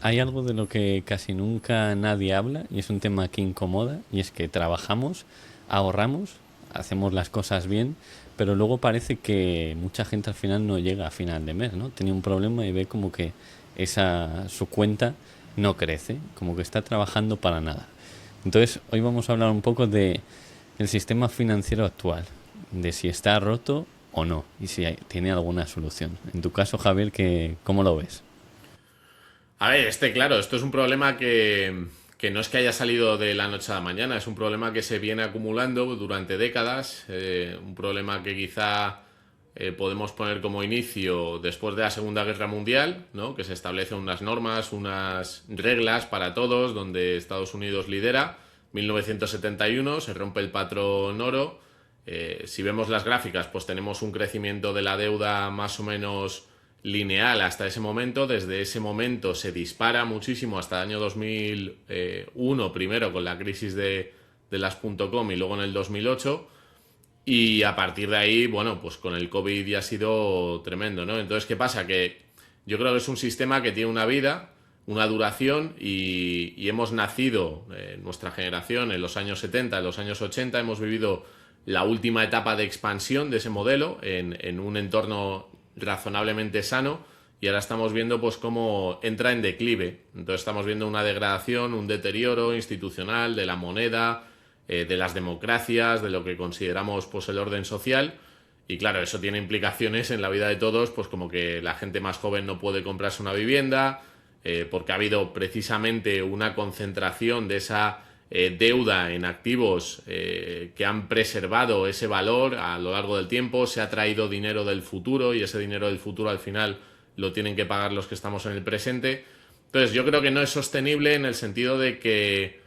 Hay algo de lo que casi nunca nadie habla y es un tema que incomoda y es que trabajamos, ahorramos, hacemos las cosas bien, pero luego parece que mucha gente al final no llega a final de mes, ¿no? Tiene un problema y ve como que su cuenta no crece, como que está trabajando para nada. Entonces, hoy vamos a hablar un poco de el sistema financiero actual, de si está roto o no y si tiene alguna solución. En tu caso, Javier, ¿cómo lo ves? A ver, claro, esto es un problema que no es que haya salido de la noche a la mañana, es un problema que se viene acumulando durante décadas, un problema que quizá podemos poner como inicio después de la Segunda Guerra Mundial, ¿no? Que se establecen unas normas, unas reglas para todos, donde Estados Unidos lidera. 1971 se rompe el patrón oro. Si vemos las gráficas, pues tenemos un crecimiento de la deuda más o menos lineal hasta ese momento. Desde ese momento se dispara muchísimo hasta el año 2001, primero con la crisis de las .com y luego en el 2008. Y a partir de ahí, bueno, pues con el COVID ya ha sido tremendo, ¿no? Entonces, ¿qué pasa? Que yo creo que es un sistema que tiene una vida, una duración y hemos nacido, nuestra generación, en los años 70, en los años 80, hemos vivido la última etapa de expansión de ese modelo en un entorno razonablemente sano y ahora estamos viendo pues cómo entra en declive. Entonces estamos viendo una degradación, un deterioro institucional de la moneda, de las democracias, de lo que consideramos pues el orden social. Y claro, eso tiene implicaciones en la vida de todos, pues como que la gente más joven no puede comprarse una vivienda, porque ha habido precisamente una concentración de esa deuda en activos que han preservado ese valor a lo largo del tiempo. Se ha traído dinero del futuro y ese dinero del futuro al final lo tienen que pagar los que estamos en el presente. Entonces yo creo que no es sostenible en el sentido de que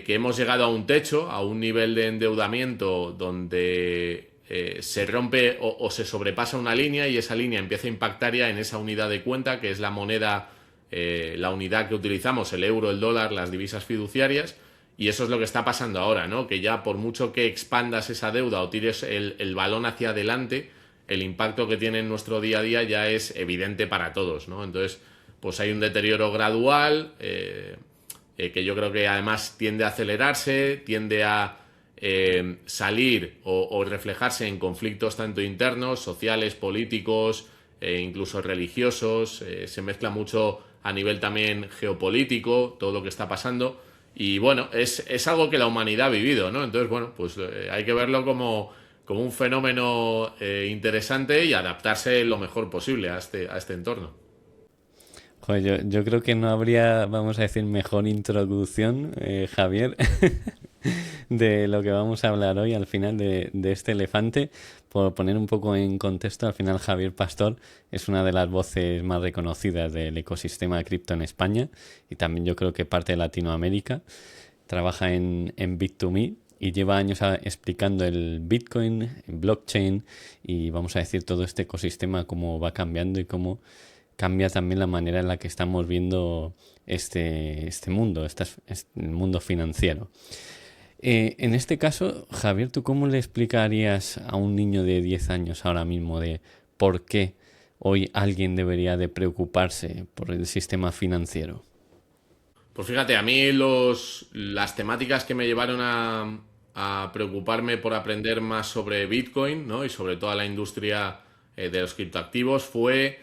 hemos llegado a un techo, a un nivel de endeudamiento donde se rompe o se sobrepasa una línea y esa línea empieza a impactar ya en esa unidad de cuenta que es la moneda, la unidad que utilizamos, el euro, el dólar, las divisas fiduciarias. Y eso es lo que está pasando ahora, ¿no? Que ya por mucho que expandas esa deuda o tires el balón hacia adelante, el impacto que tiene en nuestro día a día ya es evidente para todos, ¿no? Entonces, pues hay un deterioro gradual, que yo creo que además tiende a acelerarse, tiende a salir o reflejarse en conflictos tanto internos, sociales, políticos, incluso religiosos. Se mezcla mucho a nivel también geopolítico todo lo que está pasando. Y bueno, es algo que la humanidad ha vivido, ¿no? Entonces, bueno, pues hay que verlo como un fenómeno interesante y adaptarse lo mejor posible a este entorno. Joder, yo creo que no habría, vamos a decir, mejor introducción, Javier, de lo que vamos a hablar hoy al final de este elefante. Por poner un poco en contexto, al final Javier Pastor es una de las voces más reconocidas del ecosistema cripto en España y también yo creo que parte de Latinoamérica. Trabaja en Bit2Me y lleva años explicando el Bitcoin, el blockchain y vamos a decir todo este ecosistema, cómo va cambiando y cómo cambia también la manera en la que estamos viendo este mundo, el mundo financiero. En este caso, Javier, ¿tú cómo le explicarías a un niño de 10 años ahora mismo de por qué hoy alguien debería de preocuparse por el sistema financiero? Pues fíjate, a mí las temáticas que me llevaron a preocuparme por aprender más sobre Bitcoin, ¿no? Y sobre toda la industria de los criptoactivos fue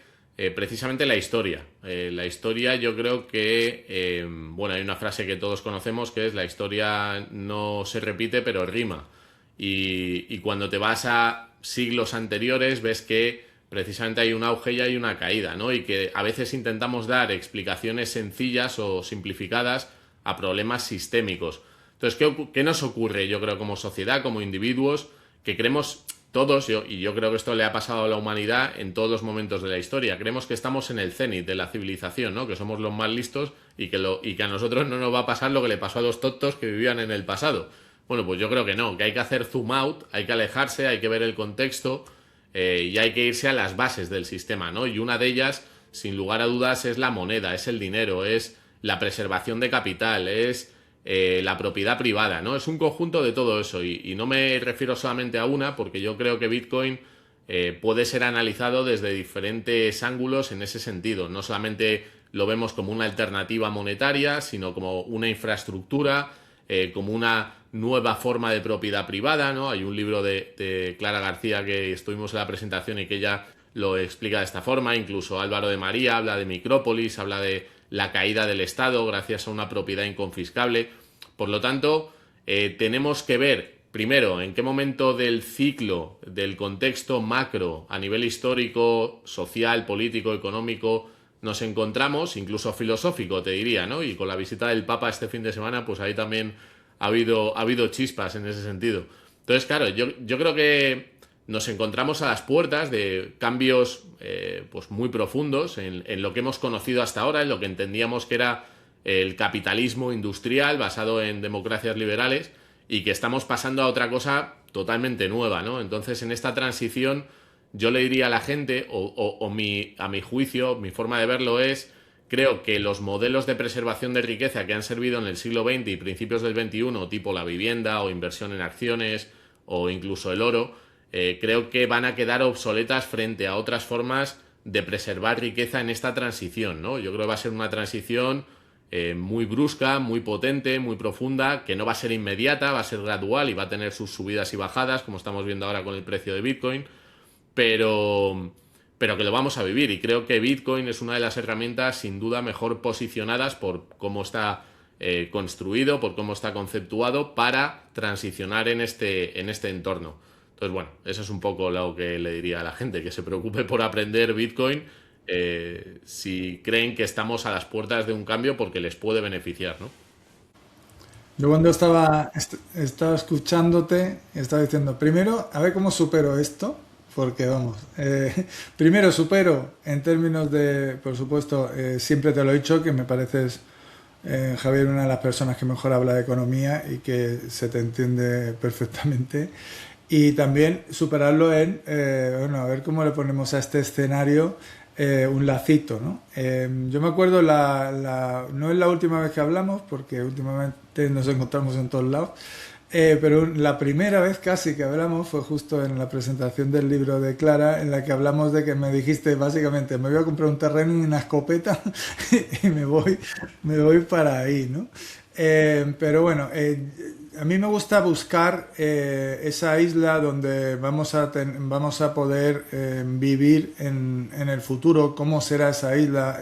precisamente la historia. La historia yo creo que, bueno, hay una frase que todos conocemos que es la historia no se repite pero rima. Y cuando te vas a siglos anteriores ves que precisamente hay un auge y hay una caída, ¿no? Y que a veces intentamos dar explicaciones sencillas o simplificadas a problemas sistémicos. Entonces, ¿qué nos ocurre, yo creo, como sociedad, como individuos, que creemos todos, y yo creo que esto le ha pasado a la humanidad en todos los momentos de la historia, creemos que estamos en el cenit de la civilización, ¿no? Que somos los más listos y que a nosotros no nos va a pasar lo que le pasó a los tontos que vivían en el pasado. Bueno, pues yo creo que no, que hay que hacer zoom out, hay que alejarse, hay que ver el contexto, y hay que irse a las bases del sistema, ¿no? Y una de ellas, sin lugar a dudas, es la moneda, es el dinero, es la preservación de capital, es la propiedad privada, ¿no? Es un conjunto de todo eso y no me refiero solamente a una porque yo creo que Bitcoin puede ser analizado desde diferentes ángulos en ese sentido, no solamente lo vemos como una alternativa monetaria, sino como una infraestructura, como una nueva forma de propiedad privada, ¿no? Hay un libro de Clara García que estuvimos en la presentación y que ella lo explica de esta forma. Incluso Álvaro de María habla de micrópolis, habla de la caída del Estado gracias a una propiedad inconfiscable. Por lo tanto, tenemos que ver primero en qué momento del ciclo, del contexto macro a nivel histórico, social, político, económico nos encontramos, incluso filosófico te diría, ¿no? Y con la visita del Papa este fin de semana, pues ahí también ha habido chispas en ese sentido. Entonces, claro, yo creo que nos encontramos a las puertas de cambios pues muy profundos en lo que hemos conocido hasta ahora, en lo que entendíamos que era el capitalismo industrial basado en democracias liberales y que estamos pasando a otra cosa totalmente nueva, ¿no? Entonces, en esta transición, yo le diría a la gente, a mi juicio, mi forma de verlo es, creo que los modelos de preservación de riqueza que han servido en el siglo XX y principios del XXI, tipo la vivienda o inversión en acciones o incluso el oro, creo que van a quedar obsoletas frente a otras formas de preservar riqueza en esta transición, ¿no? Yo creo que va a ser una transición muy brusca, muy potente, muy profunda, que no va a ser inmediata, va a ser gradual y va a tener sus subidas y bajadas, como estamos viendo ahora con el precio de Bitcoin, pero que lo vamos a vivir. Y creo que Bitcoin es una de las herramientas sin duda mejor posicionadas por cómo está construido, por cómo está conceptuado para transicionar en este entorno. Entonces, bueno, eso es un poco lo que le diría a la gente, que se preocupe por aprender Bitcoin si creen que estamos a las puertas de un cambio porque les puede beneficiar, ¿no? Yo cuando estaba escuchándote, estaba diciendo, primero, a ver cómo supero esto, porque vamos, primero supero en términos de, por supuesto, siempre te lo he dicho, que me pareces, Javier, una de las personas que mejor habla de economía y que se te entiende perfectamente. Y también superarlo en, bueno, a ver cómo le ponemos a este escenario un lacito, ¿no? Yo me acuerdo, no es la última vez que hablamos, porque últimamente nos encontramos en todos lados, pero la primera vez casi que hablamos fue justo en la presentación del libro de Clara, en la que hablamos de que me dijiste básicamente, me voy a comprar un terreno y una escopeta y me voy para ahí, ¿no? Pero bueno, a mí me gusta buscar esa isla donde vamos a poder vivir en el futuro, cómo será esa isla,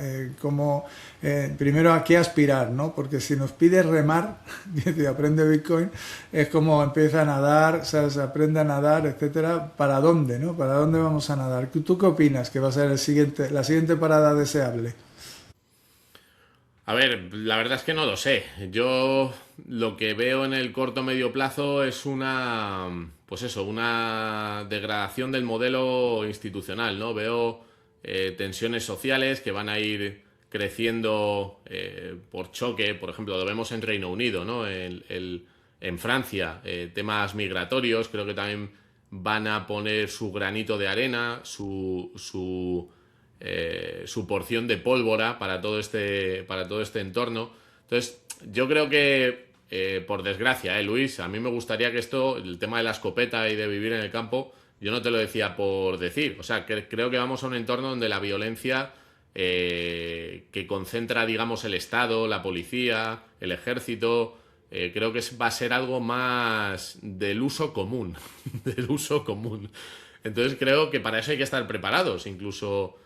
primero a qué aspirar, ¿no? Porque si nos pide remar, dice, aprende Bitcoin, es como empieza a nadar, o sea, se aprende a nadar, etcétera. ¿Para dónde, no? ¿Para dónde vamos a nadar? ¿Tú qué opinas que va a ser la siguiente parada deseable? A ver, la verdad es que no lo sé. Yo lo que veo en el corto medio plazo es pues eso, una degradación del modelo institucional, ¿no? Veo tensiones sociales que van a ir creciendo por choque. Por ejemplo, lo vemos en Reino Unido, ¿no? En Francia, temas migratorios, creo que también van a poner su granito de arena, su porción de pólvora para todo este entorno. Entonces, yo creo que, por desgracia, Luis, a mí me gustaría que el tema de la escopeta y de vivir en el campo, yo no te lo decía por decir. O sea, creo que vamos a un entorno donde la violencia que concentra, digamos, el Estado, la policía, el ejército, creo que va a ser algo más del uso común, del uso común. Entonces creo que para eso hay que estar preparados, incluso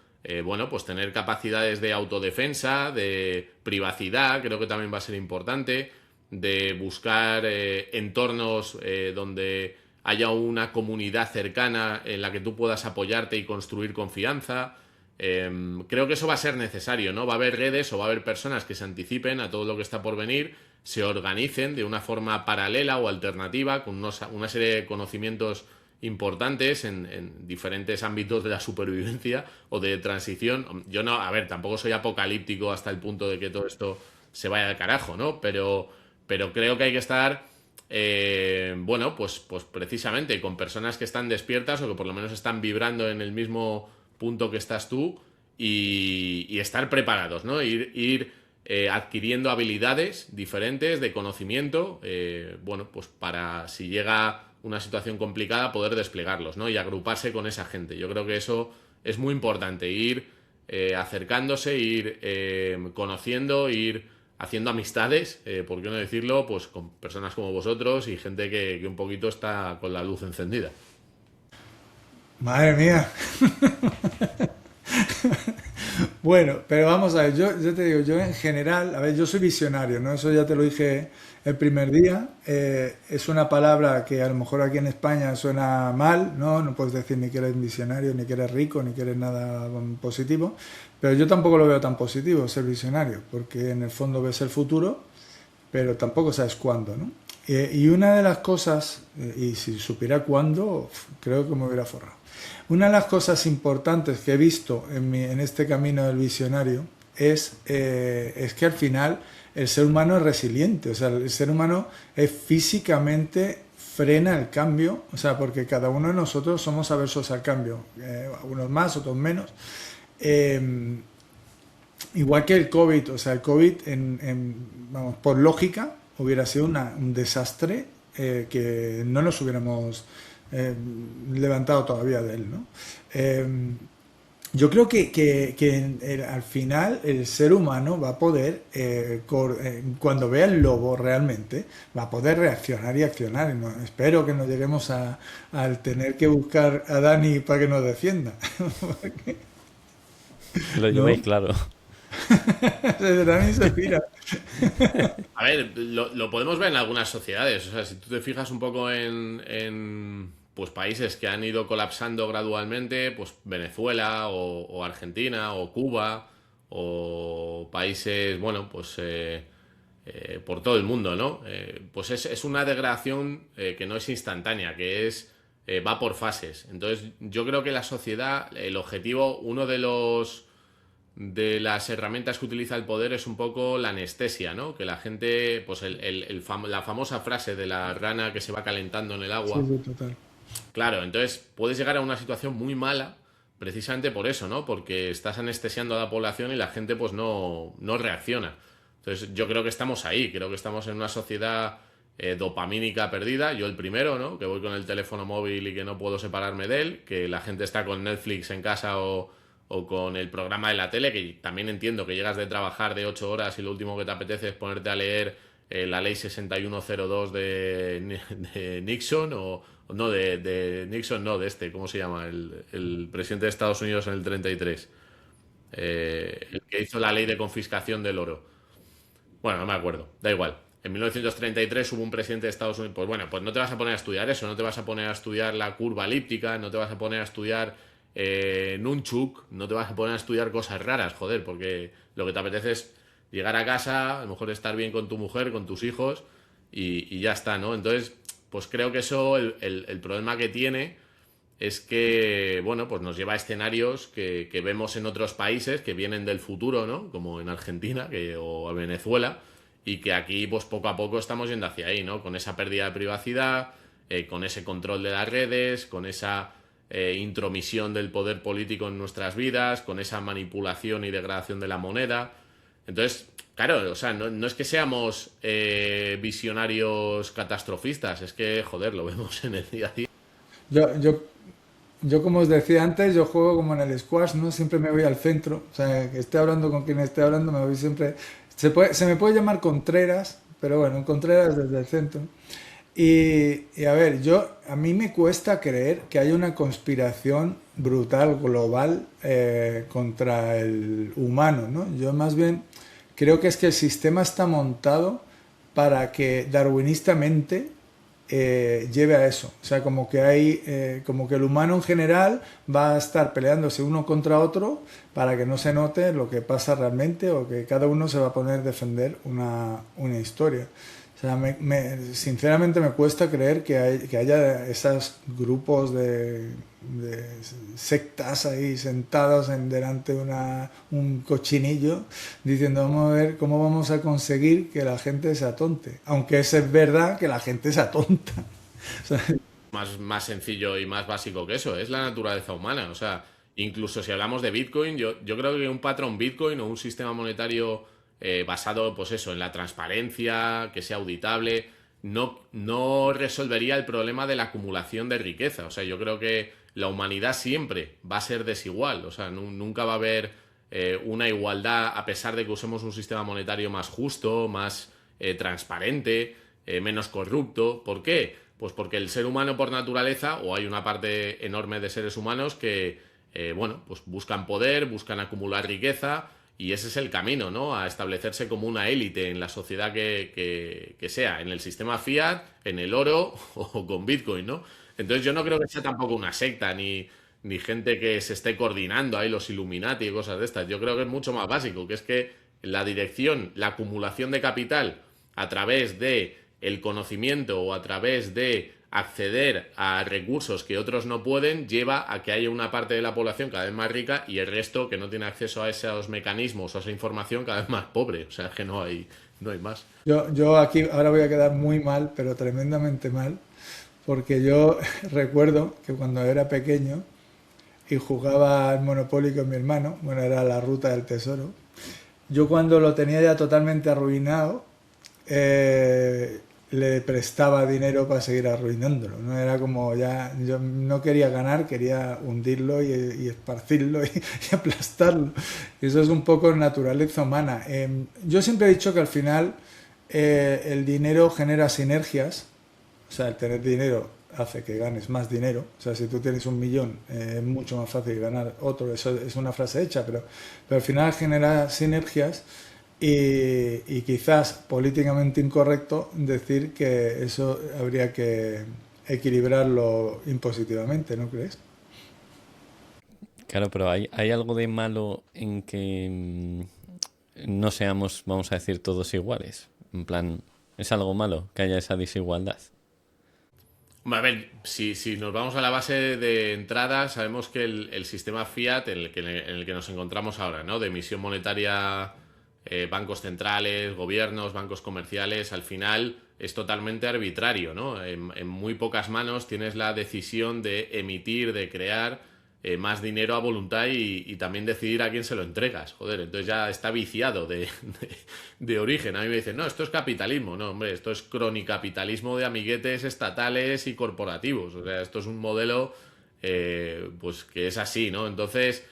bueno, pues tener capacidades de autodefensa, de privacidad, creo que también va a ser importante, de buscar entornos donde haya una comunidad cercana en la que tú puedas apoyarte y construir confianza. Creo que eso va a ser necesario, ¿no? Va a haber redes o va a haber personas que se anticipen a todo lo que está por venir, se organicen de una forma paralela o alternativa, con una serie de conocimientos importantes en diferentes ámbitos de la supervivencia o de transición. Yo no, a ver, tampoco soy apocalíptico hasta el punto de que todo esto se vaya al carajo, ¿no? Pero creo que hay que estar, bueno, pues precisamente con personas que están despiertas o que por lo menos están vibrando en el mismo punto que estás tú y estar preparados, ¿no? Ir adquiriendo habilidades diferentes de conocimiento, bueno, pues para si llega una situación complicada poder desplegarlos, ¿no? Y agruparse con esa gente. Yo creo que eso es muy importante, ir acercándose, ir conociendo, ir haciendo amistades, por qué no decirlo, pues con personas como vosotros y gente que un poquito está con la luz encendida. Madre mía. Bueno, pero vamos a ver, yo te digo, yo en general, a ver, yo soy visionario, ¿no? Eso ya te lo dije el primer día. Es una palabra que a lo mejor aquí en España suena mal, ¿no? No puedes decir ni que eres visionario, ni que eres rico, ni que eres nada positivo. Pero yo tampoco lo veo tan positivo ser visionario, porque en el fondo ves el futuro, pero tampoco sabes cuándo, ¿no? Y una de las cosas, y si supiera cuándo, creo que me hubiera forrado. Una de las cosas importantes que he visto en este camino del visionario es que al final el ser humano es resiliente, o sea, el ser humano es físicamente frena el cambio, o sea, porque cada uno de nosotros somos aversos al cambio, unos más, otros menos. Eh, Igual que el COVID, o sea, el COVID, vamos, por lógica, hubiera sido un desastre que no nos hubiéramos eh, levantado todavía de él, ¿no? Eh, yo creo que al final el ser humano va a poder, cuando vea el lobo realmente, va a poder reaccionar y accionar. Y espero que no lleguemos al tener que buscar a Dani para que nos defienda. Lo lleváis ¿No? claro. Dani se pira. A ver, lo podemos ver en algunas sociedades. O sea, si tú te fijas un poco pues países que han ido colapsando gradualmente, pues Venezuela o Argentina o Cuba o países, bueno, pues por todo el mundo, ¿no? Pues es una degradación que no es instantánea, que va por fases. Entonces, yo creo que la sociedad, el objetivo, uno de las herramientas que utiliza el poder es un poco la anestesia, ¿no? Que la gente, pues la famosa frase de la rana que se va calentando en el Sí, agua. sí, total. Claro, entonces puedes llegar a una situación muy mala precisamente por eso, ¿no? Porque estás anestesiando a la población y la gente pues no reacciona. Entonces yo creo que estamos ahí, creo que estamos en una sociedad dopamínica perdida, yo el primero, ¿no? Que voy con el teléfono móvil y que no puedo separarme de él, que la gente está con Netflix en casa o con el programa de la tele, que también entiendo que llegas de trabajar de 8 horas y lo último que te apetece es ponerte a leer la ley 6102 de Nixon no, de Nixon, no, de ¿cómo se llama? El presidente de Estados Unidos en el 33. El que hizo la ley de confiscación del oro. Bueno, no me acuerdo, da igual. En 1933 hubo un presidente de Estados Unidos. Pues bueno, pues no te vas a poner a estudiar eso, no te vas a poner a estudiar la curva elíptica, no te vas a poner a estudiar Nunchuk, no te vas a poner a estudiar cosas raras, joder, porque lo que te apetece es llegar a casa, a lo mejor estar bien con tu mujer, con tus hijos y ya está, ¿no? Entonces, pues creo que eso, el problema que tiene es que, bueno, pues nos lleva a escenarios que vemos en otros países que vienen del futuro, ¿no? Como en Argentina o en Venezuela, y que aquí, pues poco a poco estamos yendo hacia ahí, ¿no? Con esa pérdida de privacidad, con ese control de las redes, con esa intromisión del poder político en nuestras vidas, con esa manipulación y degradación de la moneda. Entonces, claro, o sea, no es que seamos visionarios catastrofistas, es que, joder, lo vemos en el día a día. Yo, yo, yo, como os decía antes, yo juego como en el squash, ¿no? Siempre me voy al centro. O sea, que esté hablando con quien esté hablando, me voy siempre. Se me puede llamar Contreras, pero bueno, Contreras desde el centro. Y a ver, a mí me cuesta creer que haya una conspiración brutal, global, contra el humano, ¿no? Yo más bien creo que es que el sistema está montado para que darwinistamente lleve a eso. O sea, como que el humano en general va a estar peleándose uno contra otro para que no se note lo que pasa realmente o que cada uno se va a poner a defender una historia. O sea, sinceramente me cuesta creer que haya esos grupos de sectas ahí sentados delante de un cochinillo diciendo vamos a ver cómo vamos a conseguir que la gente se atonte. Aunque es verdad que la gente se atonta. O sea, Más sencillo y más básico que eso, es la naturaleza humana. O sea, incluso si hablamos de Bitcoin, yo creo que un patrón Bitcoin o un sistema monetario basado, pues eso, en la transparencia, que sea auditable, no resolvería el problema de la acumulación de riqueza. O sea, yo creo que la humanidad siempre va a ser desigual. O sea, nunca va a haber una igualdad a pesar de que usemos un sistema monetario más justo, más transparente, menos corrupto. ¿Por qué? Pues porque el ser humano por naturaleza, o hay una parte enorme de seres humanos que, bueno, pues buscan poder, buscan acumular riqueza, y ese es el camino, ¿no? A establecerse como una élite en la sociedad que sea, en el sistema fiat, en el oro o con Bitcoin, ¿no? Entonces yo no creo que sea tampoco una secta ni gente que se esté coordinando ahí, los Illuminati y cosas de estas. Yo creo que es mucho más básico, que es que la dirección, la acumulación de capital a través de el conocimiento o a través de acceder a recursos que otros no pueden, lleva a que haya una parte de la población cada vez más rica y el resto que no tiene acceso a esos mecanismos o a esa información cada vez más pobre. O sea, es que no hay más. Yo aquí ahora voy a quedar muy mal, pero tremendamente mal, porque yo recuerdo que cuando era pequeño y jugaba al Monopoly con mi hermano, bueno, era la ruta del tesoro, yo cuando lo tenía ya totalmente arruinado, eh, le prestaba dinero para seguir arruinándolo, ¿no? Era como ya, yo no quería ganar, quería hundirlo y esparcirlo y aplastarlo. Y eso es un poco naturaleza humana. Yo siempre he dicho que al final el dinero genera sinergias, o sea, el tener dinero hace que ganes más dinero. O sea, si tú tienes 1 millón, es mucho más fácil ganar otro. Eso es una frase hecha, pero al final genera sinergias y quizás políticamente incorrecto decir que eso habría que equilibrarlo impositivamente, ¿no crees? Claro, pero hay algo de malo en que no seamos, vamos a decir, todos iguales. En plan, ¿es algo malo que haya esa desigualdad? A ver, si nos vamos a la base de entrada, sabemos que el sistema fiat en el que nos encontramos ahora, ¿no? De emisión monetaria, bancos centrales, gobiernos, bancos comerciales, al final es totalmente arbitrario, ¿no? En muy pocas manos tienes la decisión de emitir, de crear más dinero a voluntad y también decidir a quién se lo entregas. Joder, entonces ya está viciado de origen. A mí me dicen, no, esto es capitalismo. No, hombre, esto es cronicapitalismo de amiguetes estatales y corporativos. O sea, esto es un modelo pues que es así, ¿no? Entonces,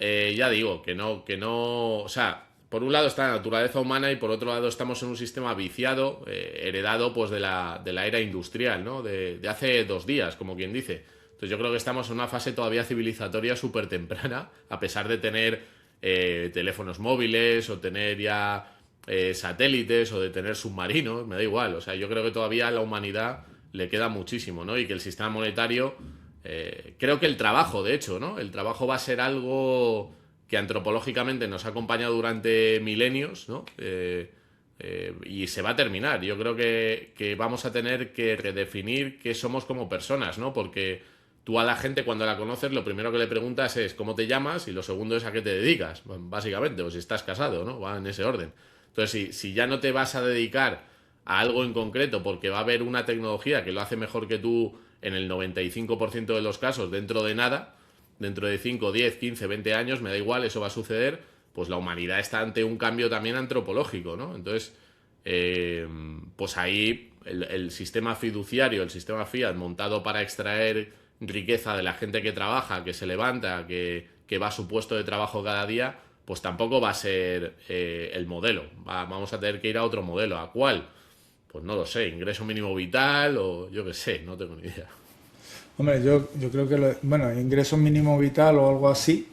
ya digo, que no, o sea, por un lado está la naturaleza humana y por otro lado estamos en un sistema viciado, heredado pues de la era industrial, ¿no? De hace 2 días, como quien dice. Entonces yo creo que estamos en una fase todavía civilizatoria súper temprana, a pesar de tener teléfonos móviles o tener ya satélites o de tener submarinos, me da igual. O sea, yo creo que todavía a la humanidad le queda muchísimo, ¿no? Y que el sistema monetario, creo que el trabajo, de hecho, ¿no? El trabajo va a ser algo que antropológicamente nos ha acompañado durante milenios, ¿no? Y se va a terminar. Yo creo que vamos a tener que redefinir qué somos como personas, ¿no? Porque tú a la gente cuando la conoces lo primero que le preguntas es cómo te llamas y lo segundo es a qué te dedicas, básicamente, o si estás casado, ¿no? Va en ese orden. Entonces, si ya no te vas a dedicar a algo en concreto porque va a haber una tecnología que lo hace mejor que tú en el 95% de los casos dentro de nada, dentro de 5, 10, 15, 20 años, me da igual, eso va a suceder, pues la humanidad está ante un cambio también antropológico, ¿no? Entonces, pues ahí el sistema fiduciario, el sistema fiat montado para extraer riqueza de la gente que trabaja, que se levanta, que va a su puesto de trabajo cada día, pues tampoco va a ser el modelo. Vamos a tener que ir a otro modelo. ¿A cuál? Pues no lo sé, ingreso mínimo vital o yo qué sé, no tengo ni idea. Hombre, yo creo que, bueno, ingreso mínimo vital o algo así,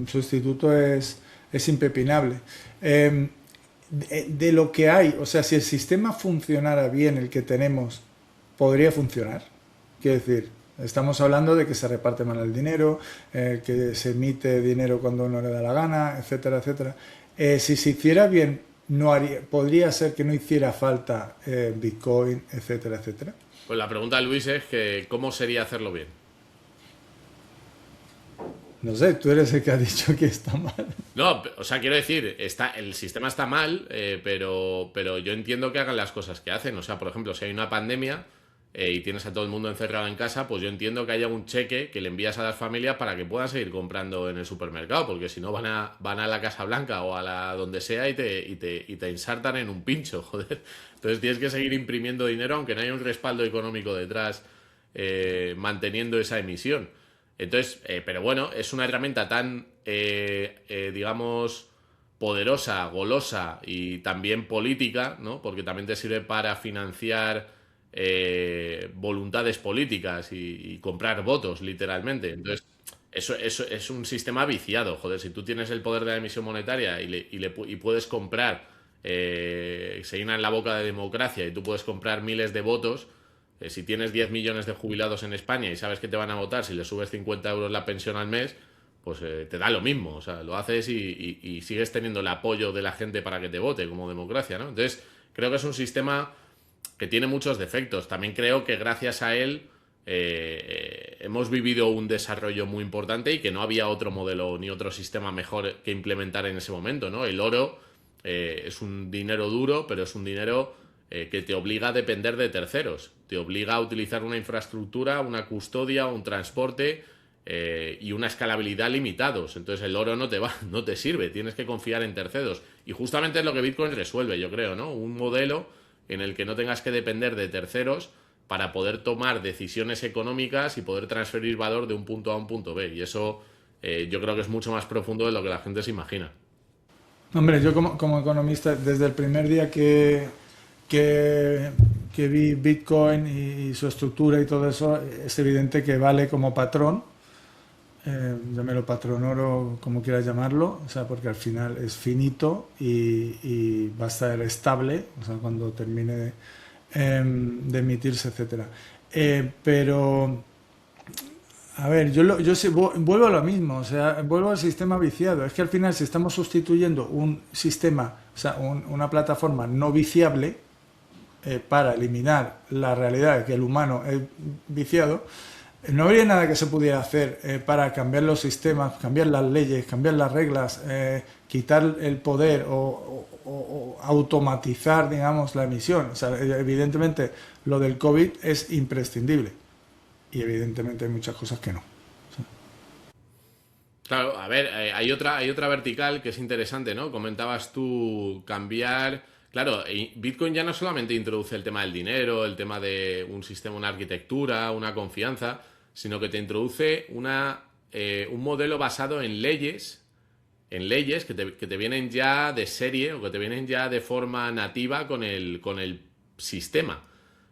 sustituto es impepinable. De lo que hay, o sea, si el sistema funcionara bien, el que tenemos, podría funcionar. Quiero decir, estamos hablando de que se reparte mal el dinero, que se emite dinero cuando uno le da la gana, etcétera, etcétera. Si se hiciera bien, podría ser que no hiciera falta Bitcoin, etcétera, etcétera. Pues la pregunta de Luis es que ¿cómo sería hacerlo bien? No sé, tú eres el que ha dicho que está mal. No, o sea, quiero decir, el sistema está mal, pero yo entiendo que hagan las cosas que hacen. O sea, por ejemplo, si hay una pandemia y tienes a todo el mundo encerrado en casa, pues yo entiendo que haya un cheque que le envías a las familias para que puedan seguir comprando en el supermercado, porque si no van a la Casa Blanca o a la donde sea y te ensartan en un pincho, joder. Entonces tienes que seguir imprimiendo dinero aunque no haya un respaldo económico detrás manteniendo esa emisión. Entonces, pero bueno, es una herramienta tan digamos, poderosa, golosa y también política, ¿no? Porque también te sirve para financiar voluntades políticas y comprar votos, literalmente. Entonces, eso es un sistema viciado, joder. Si tú tienes el poder de la emisión monetaria y puedes comprar, se llena en la boca de democracia y tú puedes comprar miles de votos. Si tienes 10 millones de jubilados en España y sabes que te van a votar, si le subes 50 euros la pensión al mes, pues te da lo mismo. O sea, lo haces y sigues teniendo el apoyo de la gente para que te vote como democracia, ¿no? Entonces, creo que es un sistema que tiene muchos defectos. También creo que gracias a él hemos vivido un desarrollo muy importante y que no había otro modelo ni otro sistema mejor que implementar en ese momento, ¿no? El oro es un dinero duro, pero es un dinero que te obliga a depender de terceros. Te obliga a utilizar una infraestructura, una custodia, un transporte y una escalabilidad limitados. Entonces el oro no te sirve, tienes que confiar en terceros. Y justamente es lo que Bitcoin resuelve, yo creo, ¿no? Un modelo en el que no tengas que depender de terceros para poder tomar decisiones económicas y poder transferir valor de un punto A a un punto B. Y eso yo creo que es mucho más profundo de lo que la gente se imagina. Hombre, yo como economista, desde el primer día que vi Bitcoin y su estructura y todo eso, es evidente que vale como patrón, llámelo patrón oro, como quieras llamarlo, o sea, porque al final es finito y va a estar estable, o sea, cuando termine de emitirse, etcétera. Pero, a ver, yo vuelvo a lo mismo, o sea, vuelvo al sistema viciado. Es que al final, si estamos sustituyendo un sistema, o sea, una plataforma no viciable, para eliminar la realidad de que el humano es viciado, no habría nada que se pudiera hacer para cambiar los sistemas, cambiar las leyes, cambiar las reglas, quitar el poder o automatizar, digamos, la emisión. O sea, evidentemente lo del COVID es imprescindible y evidentemente hay muchas cosas que no. O sea, Claro, a ver, hay otra vertical que es interesante, ¿no? Comentabas tú cambiar. Claro, Bitcoin ya no solamente introduce el tema del dinero, el tema de un sistema, una arquitectura, una confianza, sino que te introduce un modelo basado en leyes que te vienen ya de serie o que te vienen ya de forma nativa con el sistema.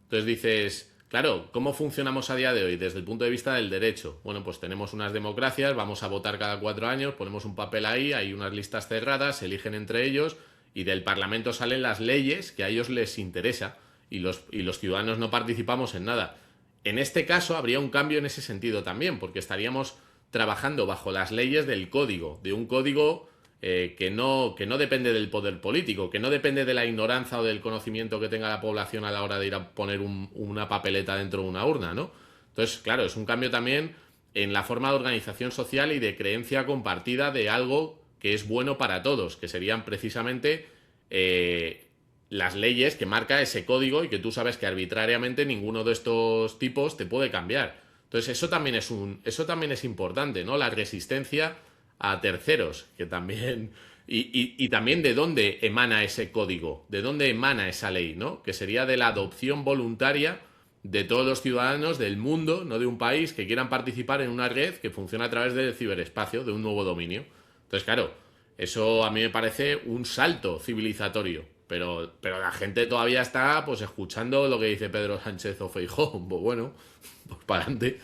Entonces dices, claro, ¿cómo funcionamos a día de hoy desde el punto de vista del derecho? Bueno, pues tenemos unas democracias, vamos a votar cada 4 años, ponemos un papel ahí, hay unas listas cerradas, se eligen entre ellos y del Parlamento salen las leyes que a ellos les interesa y los ciudadanos no participamos en nada. En este caso habría un cambio en ese sentido también, porque estaríamos trabajando bajo las leyes del código, de un código que no depende del poder político, que no depende de la ignorancia o del conocimiento que tenga la población a la hora de ir a poner una papeleta dentro de una urna, ¿no? Entonces, claro, es un cambio también en la forma de organización social y de creencia compartida de algo que es bueno para todos, que serían precisamente las leyes que marca ese código y que tú sabes que arbitrariamente ninguno de estos tipos te puede cambiar. Entonces eso también es importante, ¿no? La resistencia a terceros, que también y también de dónde emana ese código, de dónde emana esa ley, ¿no? Que sería de la adopción voluntaria de todos los ciudadanos del mundo, no de un país, que quieran participar en una red que funciona a través del ciberespacio, de un nuevo dominio. Entonces, claro, eso a mí me parece un salto civilizatorio. Pero la gente todavía está pues escuchando lo que dice Pedro Sánchez o Feijóo. Pues bueno, pues para adelante.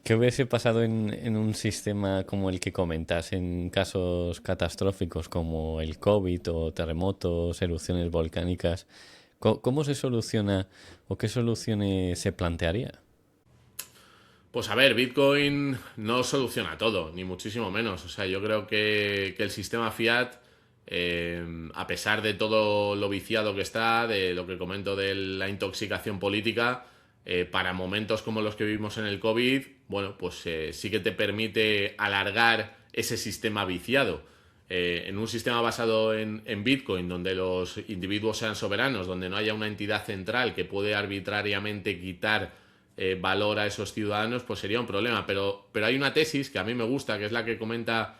¿Qué hubiese pasado en un sistema como el que comentas, en casos catastróficos como el COVID o terremotos, erupciones volcánicas? ¿Cómo se soluciona o qué soluciones se plantearía? Pues a ver, Bitcoin no soluciona todo, ni muchísimo menos. O sea, yo creo que el sistema fiat, a pesar de todo lo viciado que está, de lo que comento de la intoxicación política, para momentos como los que vivimos en el COVID, bueno, pues sí que te permite alargar ese sistema viciado. En un sistema basado en Bitcoin, donde los individuos sean soberanos, donde no haya una entidad central que puede arbitrariamente quitar valor a esos ciudadanos, pues sería un problema. Pero hay una tesis que a mí me gusta, que es la que comenta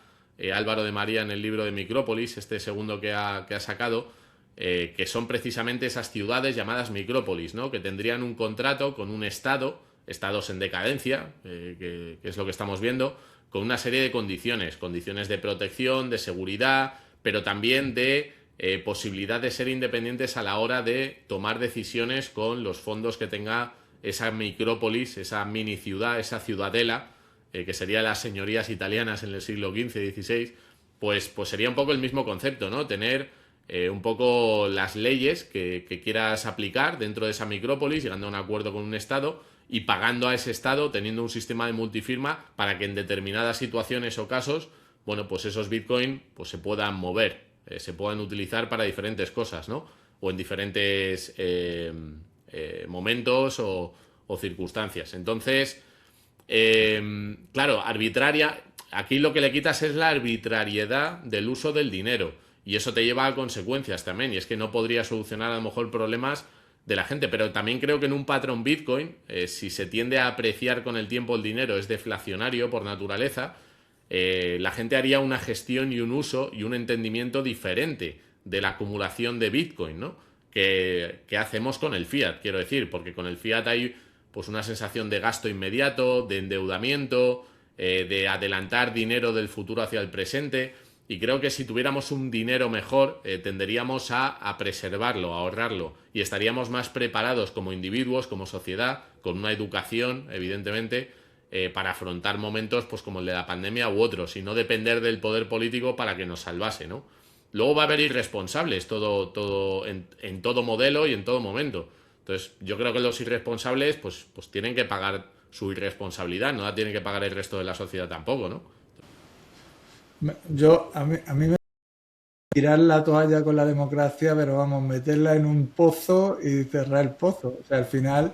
Álvaro de María en el libro de Micrópolis, este segundo que ha sacado, que son precisamente esas ciudades llamadas micrópolis, ¿no? Que tendrían un contrato con un estado, estados en decadencia, que es lo que estamos viendo, con una serie de condiciones de protección, de seguridad, pero también de posibilidad de ser independientes a la hora de tomar decisiones con los fondos que tenga esa micrópolis, esa mini ciudad, esa ciudadela, que serían las señorías italianas en el siglo XV-XVI, pues sería un poco el mismo concepto, ¿no? Tener un poco las leyes que quieras aplicar dentro de esa micrópolis, llegando a un acuerdo con un Estado y pagando a ese Estado, teniendo un sistema de multifirma para que en determinadas situaciones o casos, bueno, pues esos Bitcoin pues se puedan mover, se puedan utilizar para diferentes cosas, ¿no? O en diferentes momentos o circunstancias. Entonces, claro, arbitraria, aquí lo que le quitas es la arbitrariedad del uso del dinero, y eso te lleva a consecuencias también, y es que no podría solucionar a lo mejor problemas de la gente, pero también creo que en un patrón Bitcoin, si se tiende a apreciar con el tiempo el dinero, es deflacionario por naturaleza, la gente haría una gestión y un uso y un entendimiento diferente de la acumulación de Bitcoin, ¿no? Que hacemos con el fiat, quiero decir, porque con el fiat hay pues una sensación de gasto inmediato, de endeudamiento, de adelantar dinero del futuro hacia el presente, y creo que si tuviéramos un dinero mejor, tenderíamos a preservarlo, a ahorrarlo, y estaríamos más preparados como individuos, como sociedad, con una educación, evidentemente, para afrontar momentos pues como el de la pandemia u otros, y no depender del poder político para que nos salvase, ¿no? Luego va a haber irresponsables en todo modelo y en todo momento. Entonces, yo creo que los irresponsables pues tienen que pagar su irresponsabilidad, no la tienen que pagar el resto de la sociedad tampoco, ¿no? A mí me tirar la toalla con la democracia, pero vamos, meterla en un pozo y cerrar el pozo. O sea, al final,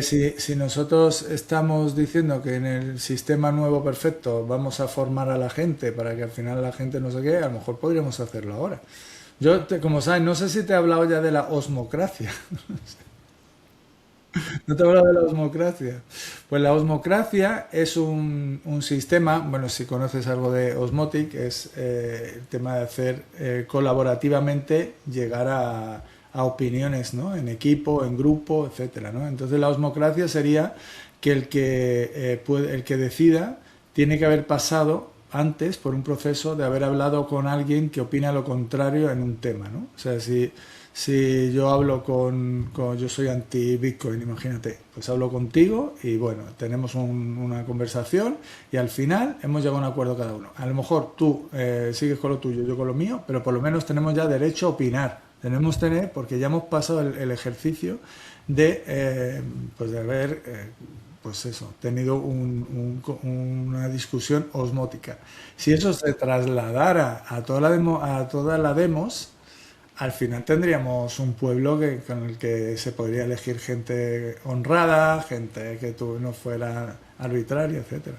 si nosotros estamos diciendo que en el sistema nuevo perfecto vamos a formar a la gente para que al final la gente no se quede, a lo mejor podríamos hacerlo ahora. Como sabes, no sé si te he hablado ya de la osmocracia. No te he hablado de la osmocracia. Pues la osmocracia es un sistema, bueno, si conoces algo de Osmotic, es el tema de hacer colaborativamente llegar a opiniones, ¿no? En equipo, en grupo, etcétera, ¿no? Entonces la osmocracia sería que el que decida tiene que haber pasado antes por un proceso de haber hablado con alguien que opina lo contrario en un tema, ¿no? O sea, si yo hablo yo soy anti-Bitcoin, imagínate, pues hablo contigo y bueno, tenemos una conversación y al final hemos llegado a un acuerdo cada uno. A lo mejor tú sigues con lo tuyo, yo con lo mío, pero por lo menos tenemos ya derecho a opinar. Porque ya hemos pasado el ejercicio pues de haber, pues eso, tenido una discusión osmótica. Si eso se trasladara a toda la demos, al final tendríamos un pueblo con el que se podría elegir gente honrada, gente que no fuera arbitraria, etcétera.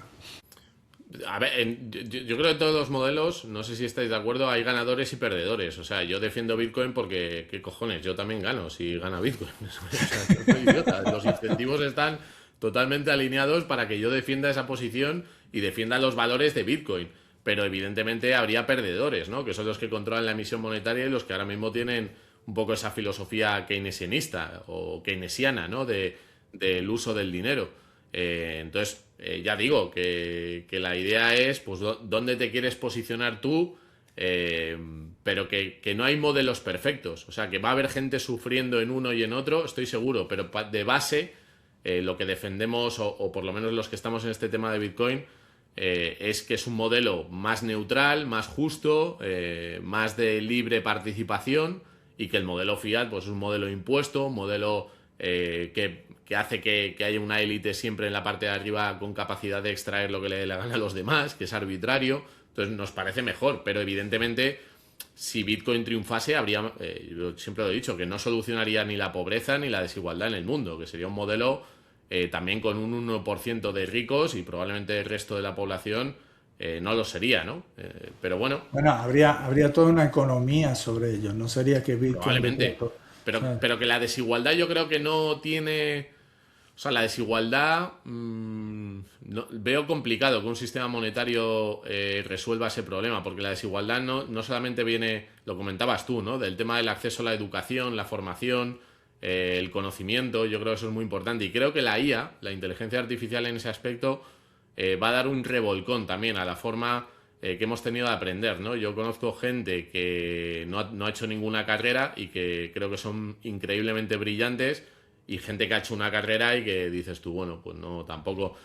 A ver, yo creo que en todos los modelos, no sé si estáis de acuerdo, hay ganadores y perdedores. O sea, yo defiendo Bitcoin porque, ¿qué cojones? Yo también gano si gana Bitcoin. O sea, no soy idiota. Los incentivos están totalmente alineados para que yo defienda esa posición y defienda los valores de Bitcoin. Pero evidentemente habría perdedores, ¿no? Que son los que controlan la emisión monetaria y los que ahora mismo tienen un poco esa filosofía keynesianista o keynesiana, ¿no? Del uso del dinero. Entonces, ya digo que la idea es, pues, dónde te quieres posicionar tú, pero que no hay modelos perfectos. O sea, que va a haber gente sufriendo en uno y en otro, estoy seguro, pero de base, lo que defendemos, o por lo menos los que estamos en este tema de Bitcoin, es que es un modelo más neutral, más justo, más de libre participación, y que el modelo fiat pues es un modelo impuesto, un modelo que hace que haya una élite siempre en la parte de arriba con capacidad de extraer lo que le dé la gana a los demás, que es arbitrario. Entonces nos parece mejor, pero evidentemente si Bitcoin triunfase habría, yo siempre lo he dicho, que no solucionaría ni la pobreza ni la desigualdad en el mundo, que sería un modelo también con un 1% de ricos y probablemente el resto de la población no lo sería, ¿no? Pero bueno. Bueno, habría toda una economía sobre ello, no sería que Bitcoin... Probablemente. Pero que la desigualdad yo creo que no tiene... O sea, la desigualdad veo complicado que un sistema monetario resuelva ese problema, porque la desigualdad no solamente viene, lo comentabas tú, ¿no? Del tema del acceso a la educación, la formación, el conocimiento. Yo creo que eso es muy importante, y creo que la IA, la inteligencia artificial en ese aspecto, va a dar un revolcón también a la forma que hemos tenido de aprender, ¿no? Yo conozco gente que no ha hecho ninguna carrera y que creo que son increíblemente brillantes, y gente que ha hecho una carrera y que dices tú, bueno, pues no, tampoco...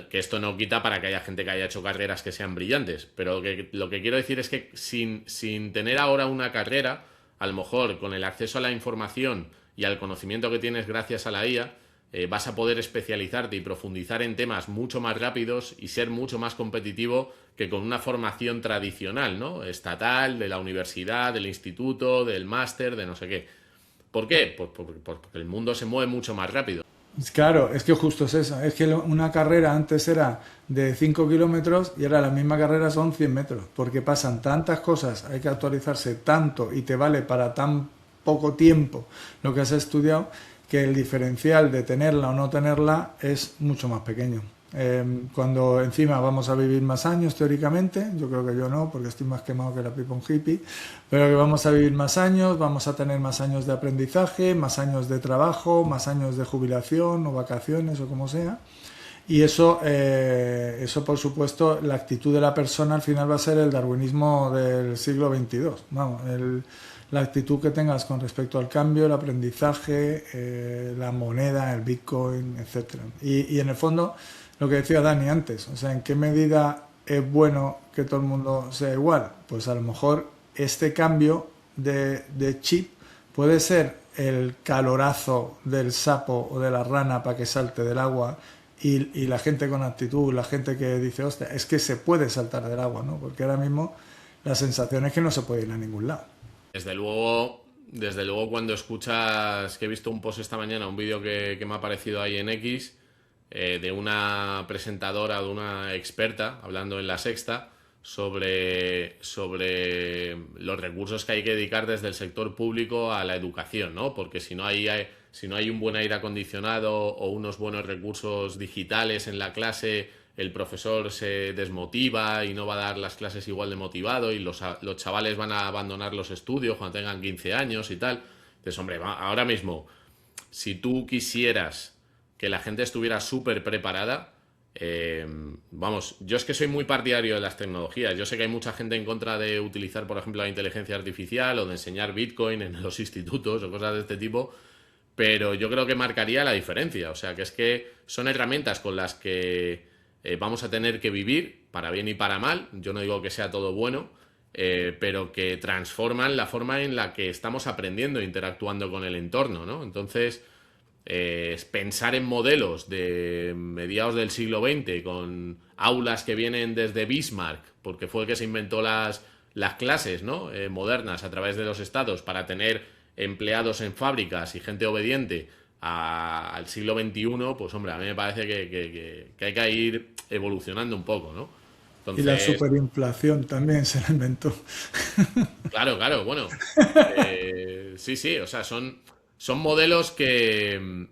que esto no quita para que haya gente que haya hecho carreras que sean brillantes, pero lo que quiero decir es que sin tener ahora una carrera, a lo mejor con el acceso a la información y al conocimiento que tienes gracias a la IA, vas a poder especializarte y profundizar en temas mucho más rápidos y ser mucho más competitivo que con una formación tradicional, ¿no? Estatal, de la universidad, del instituto, del máster, de no sé qué. ¿Por qué? Pues porque el mundo se mueve mucho más rápido. Claro, es que justo es eso. Es que una carrera antes era de 5 kilómetros y ahora la misma carrera son 100 metros, porque pasan tantas cosas, hay que actualizarse tanto y te vale para tan poco tiempo lo que has estudiado, que el diferencial de tenerla o no tenerla es mucho más pequeño. Cuando encima vamos a vivir más años teóricamente, yo creo que yo no, porque estoy más quemado que la pipa un hippie, pero que vamos a vivir más años, vamos a tener más años de aprendizaje, más años de trabajo, más años de jubilación o vacaciones o como sea. Y eso por supuesto, la actitud de la persona al final va a ser el darwinismo del siglo XXII. Vamos, la actitud que tengas con respecto al cambio, el aprendizaje, la moneda, el Bitcoin, etcétera. Y en el fondo, lo que decía Dani antes, o sea, ¿en qué medida es bueno que todo el mundo sea igual? Pues a lo mejor este cambio de chip puede ser el calorazo del sapo o de la rana para que salte del agua, y la gente con actitud, la gente que dice, hostia, es que se puede saltar del agua, ¿no? Porque ahora mismo la sensación es que no se puede ir a ningún lado. Desde luego cuando escuchas, que he visto un post esta mañana, un vídeo que me ha aparecido ahí en X, de una presentadora, de una experta, hablando en La Sexta, sobre los recursos que hay que dedicar desde el sector público a la educación, ¿no? Porque si no hay un buen aire acondicionado o unos buenos recursos digitales en la clase, el profesor se desmotiva y no va a dar las clases igual de motivado, y los chavales van a abandonar los estudios cuando tengan 15 años y tal. Entonces, hombre, ahora mismo, si tú quisieras que la gente estuviera súper preparada, vamos, yo es que soy muy partidario de las tecnologías. Yo sé que hay mucha gente en contra de utilizar, por ejemplo, la inteligencia artificial o de enseñar Bitcoin en los institutos o cosas de este tipo, pero yo creo que marcaría la diferencia. O sea, que es que son herramientas con las que vamos a tener que vivir, para bien y para mal. Yo no digo que sea todo bueno, pero que transforman la forma en la que estamos aprendiendo e interactuando con el entorno, ¿no? Entonces, es pensar en modelos de mediados del siglo XX, con aulas que vienen desde Bismarck, porque fue el que se inventó las clases, ¿no? Modernas a través de los estados, para tener empleados en fábricas y gente obediente, al siglo XXI, pues hombre, a mí me parece que hay que ir evolucionando un poco, ¿no? Y la Entonces, superinflación también se la inventó. claro, bueno, sí, o sea, son modelos que,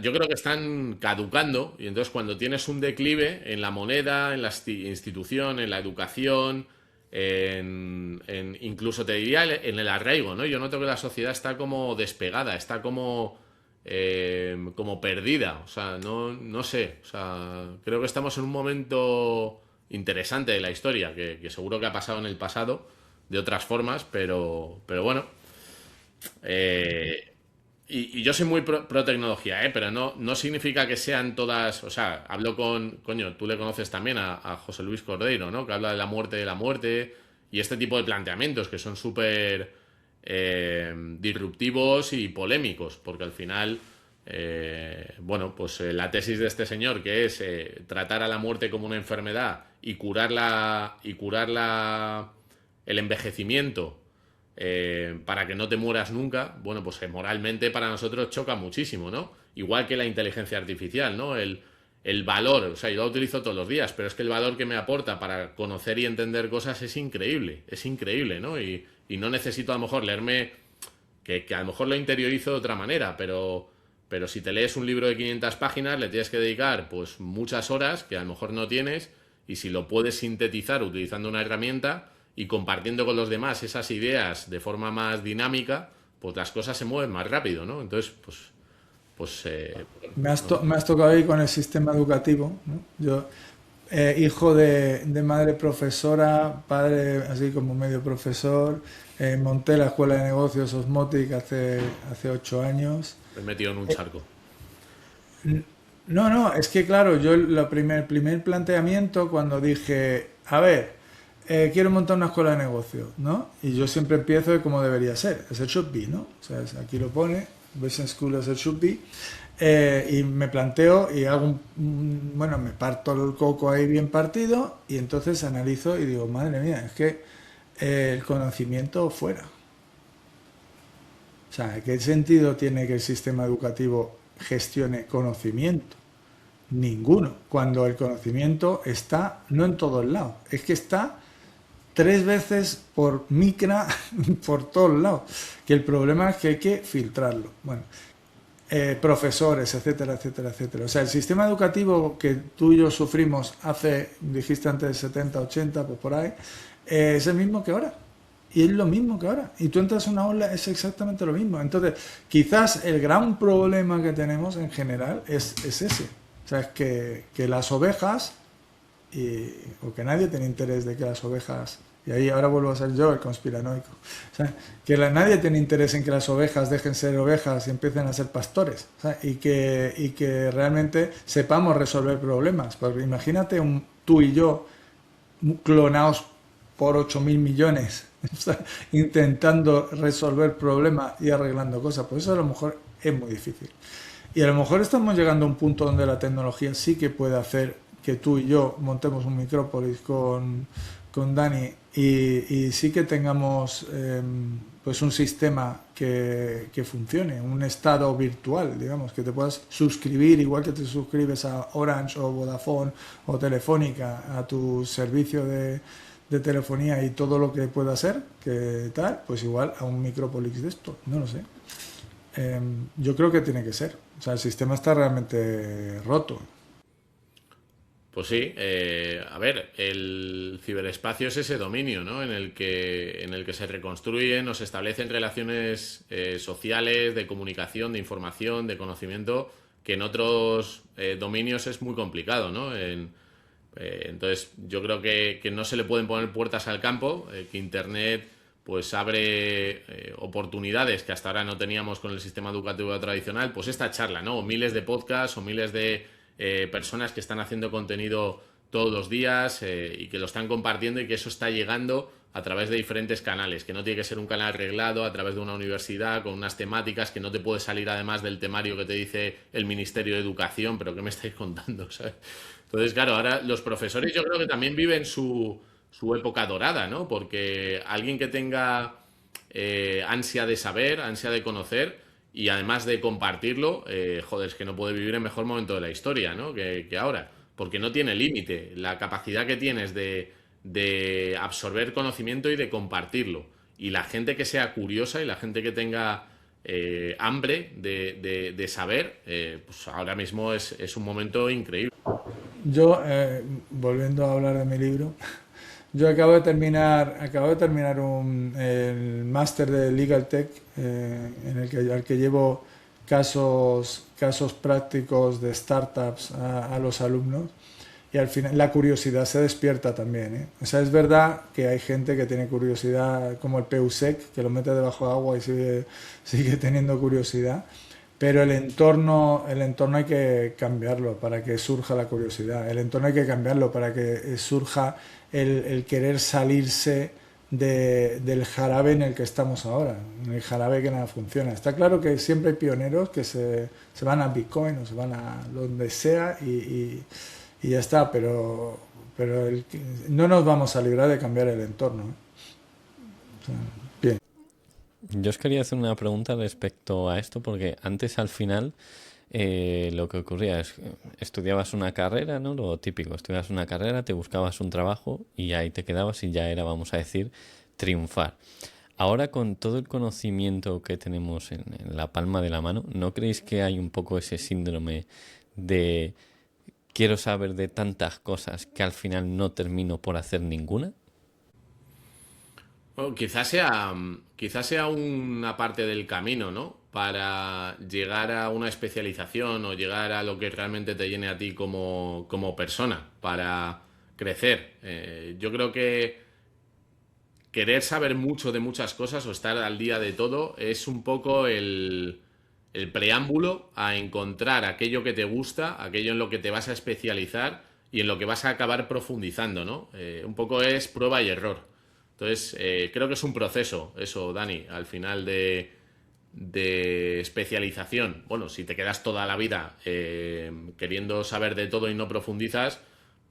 yo creo que están caducando, y entonces cuando tienes un declive en la moneda, en la institución, en la educación, incluso te diría en el arraigo, ¿no? Yo noto que la sociedad está como despegada, está como perdida, o sea, no sé, o sea, creo que estamos en un momento interesante de la historia, que seguro que ha pasado en el pasado de otras formas, pero bueno. Y yo soy muy pro tecnología, pero no significa que sean todas. O sea, hablo coño, tú le conoces también a José Luis Cordeiro, ¿no? Que habla de la muerte y este tipo de planteamientos que son súper disruptivos y polémicos, porque al final, bueno, pues la tesis de este señor, que es tratar a la muerte como una enfermedad y curarla, el envejecimiento, para que no te mueras nunca, bueno, pues moralmente para nosotros choca muchísimo, ¿no? Igual que la inteligencia artificial, ¿no? El valor, o sea, yo lo utilizo todos los días, pero es que el valor que me aporta para conocer y entender cosas es increíble, ¿no? Y no necesito a lo mejor leerme, que a lo mejor lo interiorizo de otra manera, pero si te lees un libro de 500 páginas, le tienes que dedicar pues muchas horas que a lo mejor no tienes, y si lo puedes sintetizar utilizando una herramienta y compartiendo con los demás esas ideas de forma más dinámica, pues las cosas se mueven más rápido, ¿no? Entonces, pues Me has tocado ahí con el sistema educativo, ¿no? Yo, hijo de madre profesora, padre así como medio profesor, monté la escuela de negocios Osmotic hace 8 años. me he metido en un charco. No, no, es que claro, yo el primer planteamiento cuando dije, a ver, quiero montar una escuela de negocios, ¿no? Y yo siempre empiezo de cómo debería ser, es el should be, ¿no? O sea, aquí lo pone, Business School es el should be, y me planteo y hago bueno, me parto el coco ahí bien partido y entonces analizo y digo, madre mía, es que el conocimiento fuera. O sea, ¿qué sentido tiene que el sistema educativo gestione conocimiento? Ninguno, cuando el conocimiento está no en todos lados, es que está 3 veces por micra por todos lados. Que el problema es que hay que filtrarlo. Bueno, profesores, etcétera, etcétera, etcétera. O sea, el sistema educativo que tú y yo sufrimos hace, dijiste antes, 70, 80, pues por ahí, es el mismo que ahora. Y es lo mismo que ahora. Y tú entras en una aula, es exactamente lo mismo. Entonces, quizás el gran problema que tenemos en general es ese. O sea, es que las ovejas, o que nadie tiene interés de que las ovejas, y ahí ahora vuelvo a ser yo el conspiranoico, o sea, que nadie tiene interés en que las ovejas dejen ser ovejas y empiecen a ser pastores, o sea, y que realmente sepamos resolver problemas. Porque imagínate tú y yo clonados por 8.000 millones, o sea, intentando resolver problemas y arreglando cosas, pues eso a lo mejor es muy difícil. Y a lo mejor estamos llegando a un punto donde la tecnología sí que puede hacer que tú y yo montemos un Micrópolis con Dani y sí que tengamos pues un sistema que funcione, un estado virtual, digamos, que te puedas suscribir igual que te suscribes a Orange o Vodafone o Telefónica a tu servicio de telefonía y todo lo que pueda ser, que tal, pues igual a un Micrópolis de esto, no lo sé. Yo creo que tiene que ser. O sea, el sistema está realmente roto. Pues sí, a ver, el ciberespacio es ese dominio, ¿no? En el que se reconstruyen o se establecen relaciones sociales, de comunicación, de información, de conocimiento, que en otros dominios es muy complicado, ¿no? Entonces, yo creo que no se le pueden poner puertas al campo, que Internet pues abre oportunidades que hasta ahora no teníamos con el sistema educativo tradicional, pues esta charla, ¿no? O miles de podcasts o miles de personas que están haciendo contenido todos los días y que lo están compartiendo y que eso está llegando a través de diferentes canales, que no tiene que ser un canal arreglado a través de una universidad con unas temáticas que no te puede salir además del temario que te dice el Ministerio de Educación, pero ¿qué me estáis contando? ¿Sabes? Entonces, claro, ahora los profesores yo creo que también viven su época dorada, ¿no? Porque alguien que tenga ansia de saber, ansia de conocer y además de compartirlo, joder, es que no puede vivir en mejor momento de la historia, ¿no? Que ahora, porque no tiene límite. La capacidad que tienes de absorber conocimiento y de compartirlo. Y la gente que sea curiosa y la gente que tenga hambre de saber, pues ahora mismo es un momento increíble. Yo, volviendo a hablar de mi libro, yo acabo de terminar el máster de Legal Tech, al que llevo casos prácticos de startups a los alumnos. Y al final la curiosidad se despierta también, ¿eh? O sea, es verdad que hay gente que tiene curiosidad, como el PEUSEC, que lo mete debajo de agua y sigue teniendo curiosidad, pero el entorno hay que cambiarlo para que surja la curiosidad. El entorno hay que cambiarlo para que surja el querer salirse del jarabe en el que estamos ahora, en el jarabe que nada funciona. Está claro que siempre hay pioneros que se van a Bitcoin o se van a donde sea y ya está, pero no nos vamos a librar de cambiar el entorno, ¿eh? O sea, bien. Yo os quería hacer una pregunta respecto a esto, porque antes al final lo que ocurría es que estudiabas una carrera, ¿no? Lo típico, estudiabas una carrera, te buscabas un trabajo y ahí te quedabas y ya era, vamos a decir, triunfar. Ahora con todo el conocimiento que tenemos en la palma de la mano, ¿no creéis que hay un poco ese síndrome de quiero saber de tantas cosas que al final no termino por hacer ninguna? Bueno, quizás sea una parte del camino, ¿no? para llegar a una especialización o llegar a lo que realmente te llene a ti como persona, para crecer. Yo creo que querer saber mucho de muchas cosas o estar al día de todo es un poco el preámbulo a encontrar aquello que te gusta, aquello en lo que te vas a especializar y en lo que vas a acabar profundizando, ¿no? Un poco es prueba y error. Entonces, creo que es un proceso, eso, Dani, al final de especialización. Bueno, si te quedas toda la vida queriendo saber de todo y no profundizas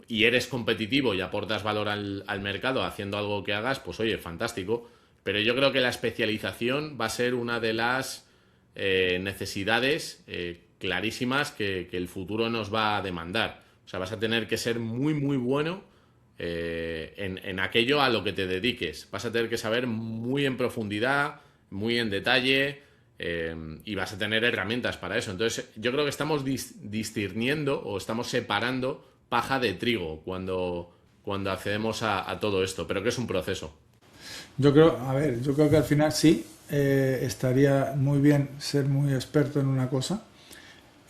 y eres competitivo y aportas valor al mercado haciendo algo que hagas, pues oye, fantástico. Pero yo creo que la especialización va a ser una de las necesidades clarísimas que el futuro nos va a demandar. O sea, vas a tener que ser muy, muy bueno en aquello a lo que te dediques. Vas a tener que saber muy en profundidad, muy en detalle, y vas a tener herramientas para eso. Entonces, yo creo que estamos discerniendo o estamos separando paja de trigo cuando accedemos a todo esto, pero que es un proceso. Yo creo, a ver, yo creo que al final sí, estaría muy bien ser muy experto en una cosa,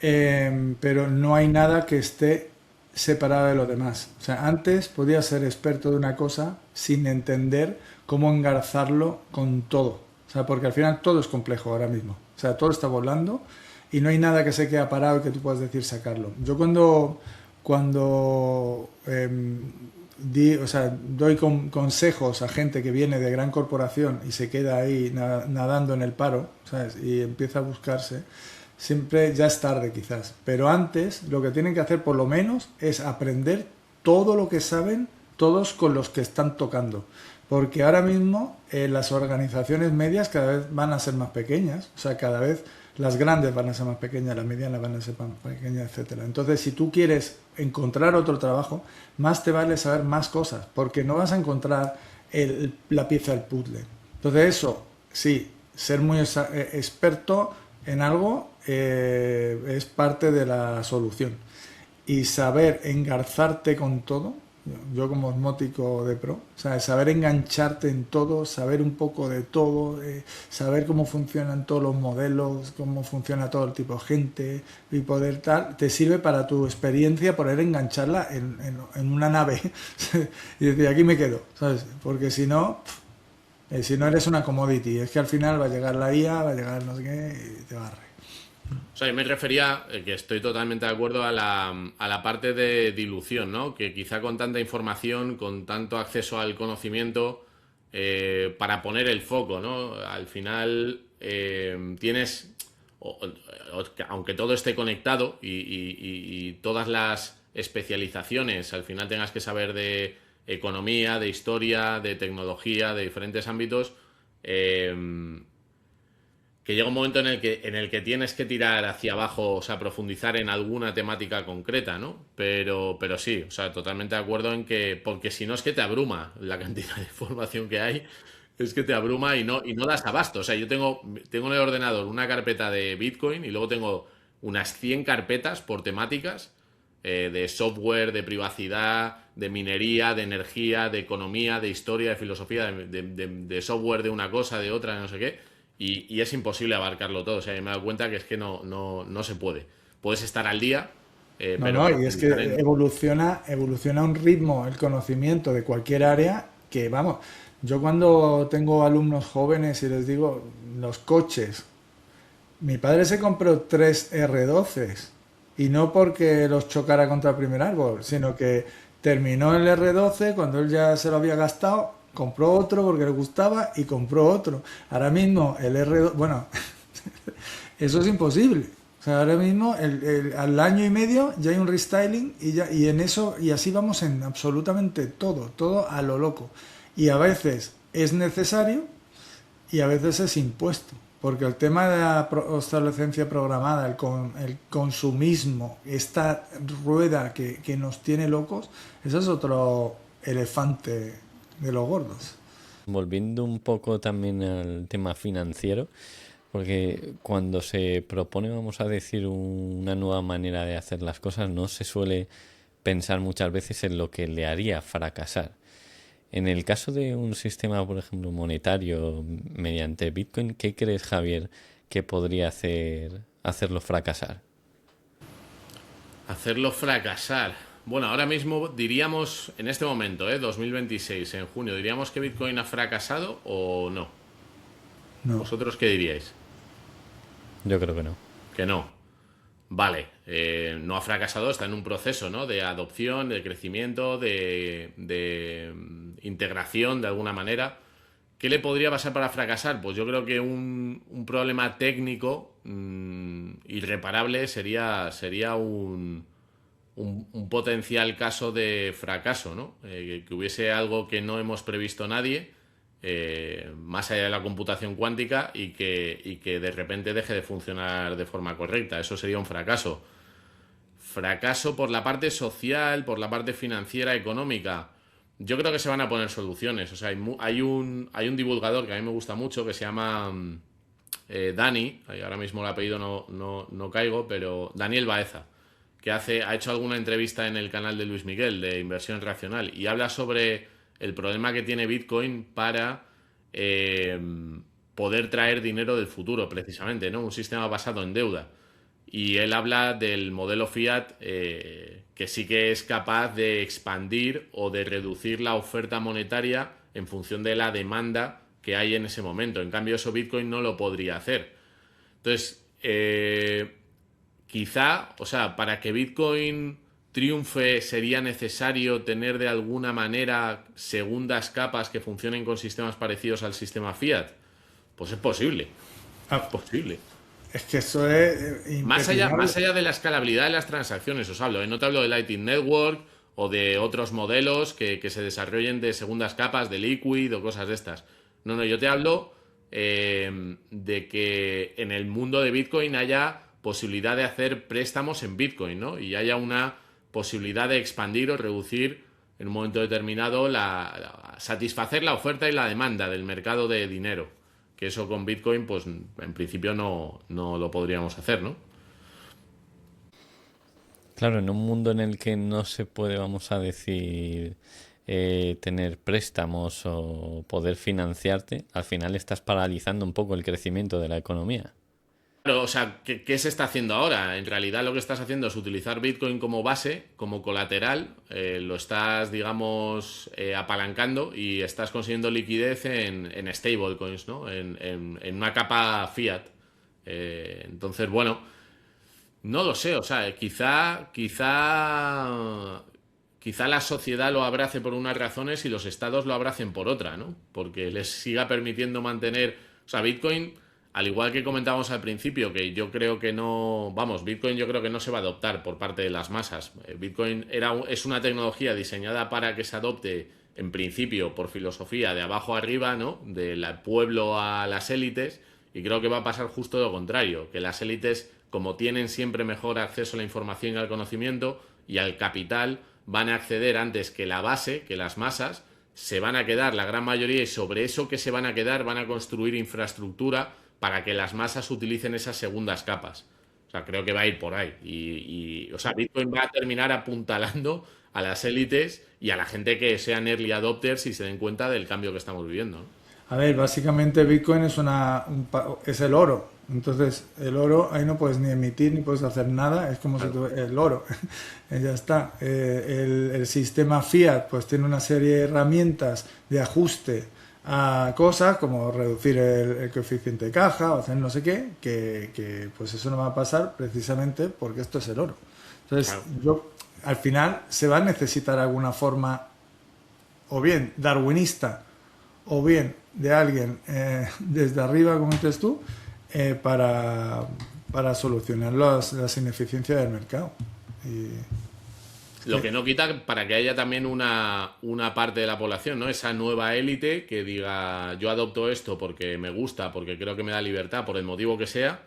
pero no hay nada que esté separado de lo demás. O sea, antes podías ser experto de una cosa sin entender cómo engarzarlo con todo. O sea, porque al final todo es complejo ahora mismo. O sea, todo está volando y no hay nada que se quede parado y que tú puedas decir sacarlo. Yo cuando o sea, doy consejos a gente que viene de gran corporación y se queda ahí nadando en el paro, ¿sabes? Y empieza a buscarse, siempre ya es tarde quizás, pero antes lo que tienen que hacer por lo menos es aprender todo lo que saben todos con los que están tocando, porque ahora mismo las organizaciones medias cada vez van a ser más pequeñas, o sea, cada vez las grandes van a ser más pequeñas, las medianas van a ser más pequeñas, etcétera. Entonces, si tú quieres encontrar otro trabajo, más te vale saber más cosas, porque no vas a encontrar la pieza del puzzle. Entonces, eso, sí, ser muy experto en algo es parte de la solución. Y saber engarzarte con todo, yo como osmótico de pro, o sea, saber engancharte en todo, saber un poco de todo, saber cómo funcionan todos los modelos, cómo funciona todo el tipo de gente y poder tal, te sirve para tu experiencia poder engancharla en una nave y decir, aquí me quedo, ¿sabes? Porque si no eres una commodity, es que al final va a llegar la IA, va a llegar no sé qué y te barre. O sea, yo me refería, que estoy totalmente de acuerdo, a la parte de dilución, ¿no? Que quizá con tanta información, con tanto acceso al conocimiento, para poner el foco, ¿no? Al final tienes, aunque todo esté conectado y todas las especializaciones, al final tengas que saber de economía, de historia, de tecnología, de diferentes ámbitos, que llega un momento en el que tienes que tirar hacia abajo, o sea, profundizar en alguna temática concreta, ¿no? Pero sí, o sea, totalmente de acuerdo en que, porque si no es que te abruma la cantidad de información que hay, es que te abruma y no das abasto. O sea, yo tengo en el ordenador una carpeta de Bitcoin y luego tengo unas 100 carpetas por temáticas, de software, de privacidad, de minería, de energía, de economía, de historia, de filosofía, de software de una cosa, de otra, de no sé qué. Y es imposible abarcarlo todo. O sea, yo me he dado cuenta que es que no se puede. Puedes estar al día, No, pero no, y es que evoluciona a un ritmo el conocimiento de cualquier área que, vamos, yo cuando tengo alumnos jóvenes y les digo, los coches, mi padre se compró 3 R12 y no porque los chocara contra el primer árbol, sino que terminó el R12 cuando él ya se lo había gastado, compró otro porque le gustaba y compró otro. Ahora mismo el R12, bueno, eso es imposible. O sea, ahora mismo al año y medio ya hay un restyling y en eso y así vamos en absolutamente todo a lo loco. Y a veces es necesario y a veces es impuesto. Porque el tema de la obsolescencia programada, el consumismo, esta rueda que nos tiene locos, ese es otro elefante de los gordos. Volviendo un poco también al tema financiero, porque cuando se propone, vamos a decir, una nueva manera de hacer las cosas, no se suele pensar muchas veces en lo que le haría fracasar. En el caso de un sistema, por ejemplo, monetario mediante Bitcoin, ¿qué crees, Javier, que podría hacerlo fracasar? Hacerlo fracasar. Bueno, ahora mismo diríamos, en este momento, 2026, en junio, ¿diríamos que Bitcoin ha fracasado o no? No. ¿Vosotros qué diríais? Yo creo que no. Que no. Vale, no ha fracasado, está en un proceso, ¿no? De adopción, de crecimiento, de integración de alguna manera. ¿Qué le podría pasar para fracasar? Pues yo creo que un problema técnico irreparable sería un potencial caso de fracaso, ¿no? Que hubiese algo que no hemos previsto nadie, más allá de la computación cuántica, y que de repente deje de funcionar de forma correcta. Eso sería un fracaso. Fracaso por la parte social, por la parte financiera, económica. Yo creo que se van a poner soluciones. O sea, hay un divulgador que a mí me gusta mucho que se llama Dani, ahora mismo el apellido no caigo, pero Daniel Baeza, que ha hecho alguna entrevista en el canal de Luis Miguel de Inversión Racional y habla sobre el problema que tiene Bitcoin para poder traer dinero del futuro, precisamente, ¿no? Un sistema basado en deuda. Y él habla del modelo fiat que sí que es capaz de expandir o de reducir la oferta monetaria en función de la demanda que hay en ese momento. En cambio, eso Bitcoin no lo podría hacer. Entonces, quizá, o sea, para que Bitcoin triunfe sería necesario tener de alguna manera segundas capas que funcionen con sistemas parecidos al sistema fiat. Pues es posible. Es posible. Es que eso es Más allá de la escalabilidad de las transacciones, os hablo, no te hablo de Lightning Network o de otros modelos que se desarrollen de segundas capas, de Liquid o cosas de estas. No, yo te hablo de que en el mundo de Bitcoin haya posibilidad de hacer préstamos en Bitcoin, ¿no? Y haya una posibilidad de expandir o reducir en un momento determinado satisfacer la oferta y la demanda del mercado de dinero. Que eso con Bitcoin, pues en principio no lo podríamos hacer, ¿no? Claro, en un mundo en el que no se puede, vamos a decir, tener préstamos o poder financiarte, al final estás paralizando un poco el crecimiento de la economía. Claro, o sea, ¿qué se está haciendo ahora? En realidad lo que estás haciendo es utilizar Bitcoin como base, como colateral, lo estás, digamos, apalancando y estás consiguiendo liquidez en stablecoins, ¿no? En una capa fiat. Entonces, bueno, no lo sé, o sea, quizá la sociedad lo abrace por unas razones y los estados lo abracen por otra, ¿no? Porque les siga permitiendo mantener, o sea, Bitcoin, al igual que comentábamos al principio, que yo creo que no, vamos, Bitcoin yo creo que no se va a adoptar por parte de las masas. Bitcoin es una tecnología diseñada para que se adopte en principio por filosofía de abajo arriba, ¿no? Del pueblo a las élites, y creo que va a pasar justo lo contrario, que las élites, como tienen siempre mejor acceso a la información y al conocimiento y al capital, van a acceder antes que la base, que las masas, se van a quedar la gran mayoría, y sobre eso que se van a quedar van a construir infraestructura para que las masas utilicen esas segundas capas. O sea, creo que va a ir por ahí. O sea, Bitcoin va a terminar apuntalando a las élites y a la gente que sean early adopters y se den cuenta del cambio que estamos viviendo, ¿no? A ver, básicamente Bitcoin es el oro. Entonces, el oro, ahí no puedes ni emitir ni puedes hacer nada. Es como si el oro. Ya está. El sistema fiat pues tiene una serie de herramientas de ajuste a cosas como reducir el coeficiente de caja o hacer no sé qué, que pues eso no va a pasar precisamente porque esto es el oro. Entonces, al final se va a necesitar alguna forma o bien darwinista o bien de alguien desde arriba, como dices tú, para solucionar las ineficiencias del mercado. Lo que no quita para que haya también una parte de la población, ¿no? Esa nueva élite que diga, yo adopto esto porque me gusta, porque creo que me da libertad, por el motivo que sea,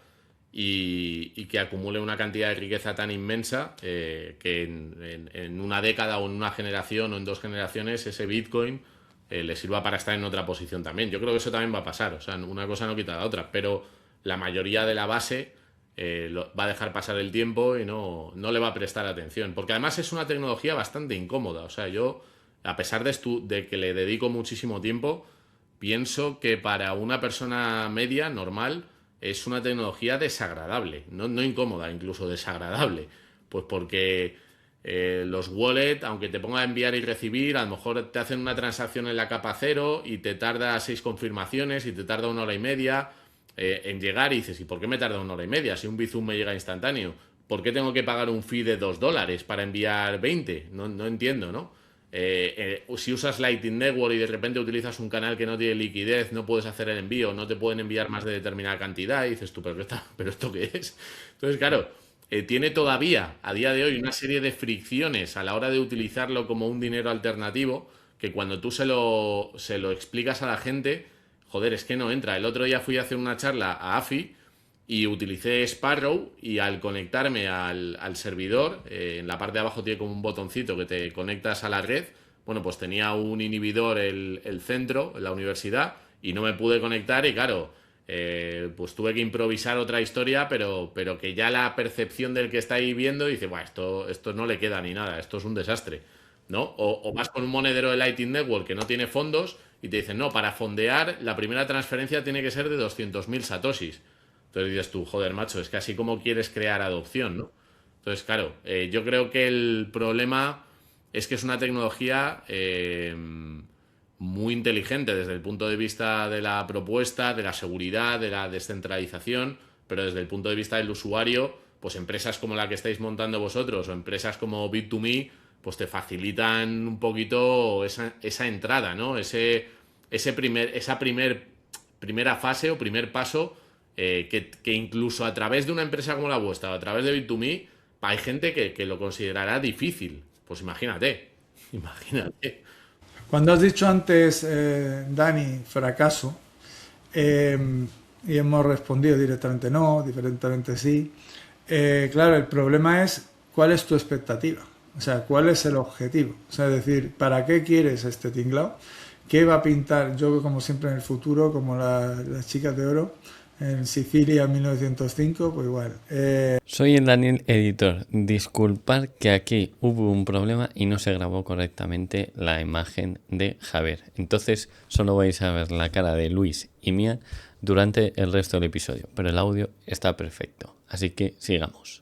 y que acumule una cantidad de riqueza tan inmensa que en una década o en una generación o en 2 generaciones ese Bitcoin le sirva para estar en otra posición también. Yo creo que eso también va a pasar, o sea, una cosa no quita la otra, pero la mayoría de la base va a dejar pasar el tiempo y no le va a prestar atención, porque además es una tecnología bastante incómoda. O sea, yo, a pesar de que le dedico muchísimo tiempo, pienso que para una persona media, normal, es una tecnología desagradable, no incómoda, incluso desagradable. Pues porque los wallet, aunque te ponga a enviar y recibir, a lo mejor te hacen una transacción en la capa cero y te tarda 6 confirmaciones y te tarda 1 hora y media en llegar y dices, ¿y por qué me tarda 1 hora y media? Si un Bizum me llega instantáneo, ¿por qué tengo que pagar un fee de $2 para enviar 20? No entiendo, ¿no? Si usas Lightning Network y de repente utilizas un canal que no tiene liquidez, no puedes hacer el envío, no te pueden enviar más de determinada cantidad, y dices tú, ¿pero esto qué es? Entonces, claro, tiene todavía, a día de hoy, una serie de fricciones a la hora de utilizarlo como un dinero alternativo, que cuando tú se lo explicas a la gente, joder, es que no entra. El otro día fui a hacer una charla a AFI y utilicé Sparrow y al conectarme al servidor, en la parte de abajo tiene como un botoncito que te conectas a la red. Bueno, pues tenía un inhibidor el centro, en la universidad, y no me pude conectar y claro, pues tuve que improvisar otra historia, pero que ya la percepción del que está ahí viendo dice, "Buah, esto no le queda ni nada, esto es un desastre", ¿no? O vas con un monedero de Lightning Network que no tiene fondos y te dicen, no, para fondear la primera transferencia tiene que ser de 200.000 satoshis. Entonces dices tú, joder, macho, es que así como quieres crear adopción, ¿no? Entonces, claro, yo creo que el problema es que es una tecnología muy inteligente desde el punto de vista de la propuesta, de la seguridad, de la descentralización, pero desde el punto de vista del usuario, pues empresas como la que estáis montando vosotros o empresas como Bit2Me, pues te facilitan un poquito esa entrada, ¿no? Esa primera fase o primer paso que incluso a través de una empresa como la vuestra o a través de Bit2Me hay gente que lo considerará difícil. Pues imagínate, imagínate. Cuando has dicho antes, Dani, fracaso, eh, y hemos respondido directamente no, diferentemente sí, claro, el problema es cuál es tu expectativa, o sea, cuál es el objetivo, o sea, es decir, ¿para qué quieres este tinglao? ¿Qué va a pintar? Yo, como siempre en el futuro, como las chicas de oro, en Sicilia 1905, pues igual. Soy el Daniel Editor. Disculpad que aquí hubo un problema y no se grabó correctamente la imagen de Javier. Entonces solo vais a ver la cara de Luis y mía durante el resto del episodio, pero el audio está perfecto. Así que sigamos.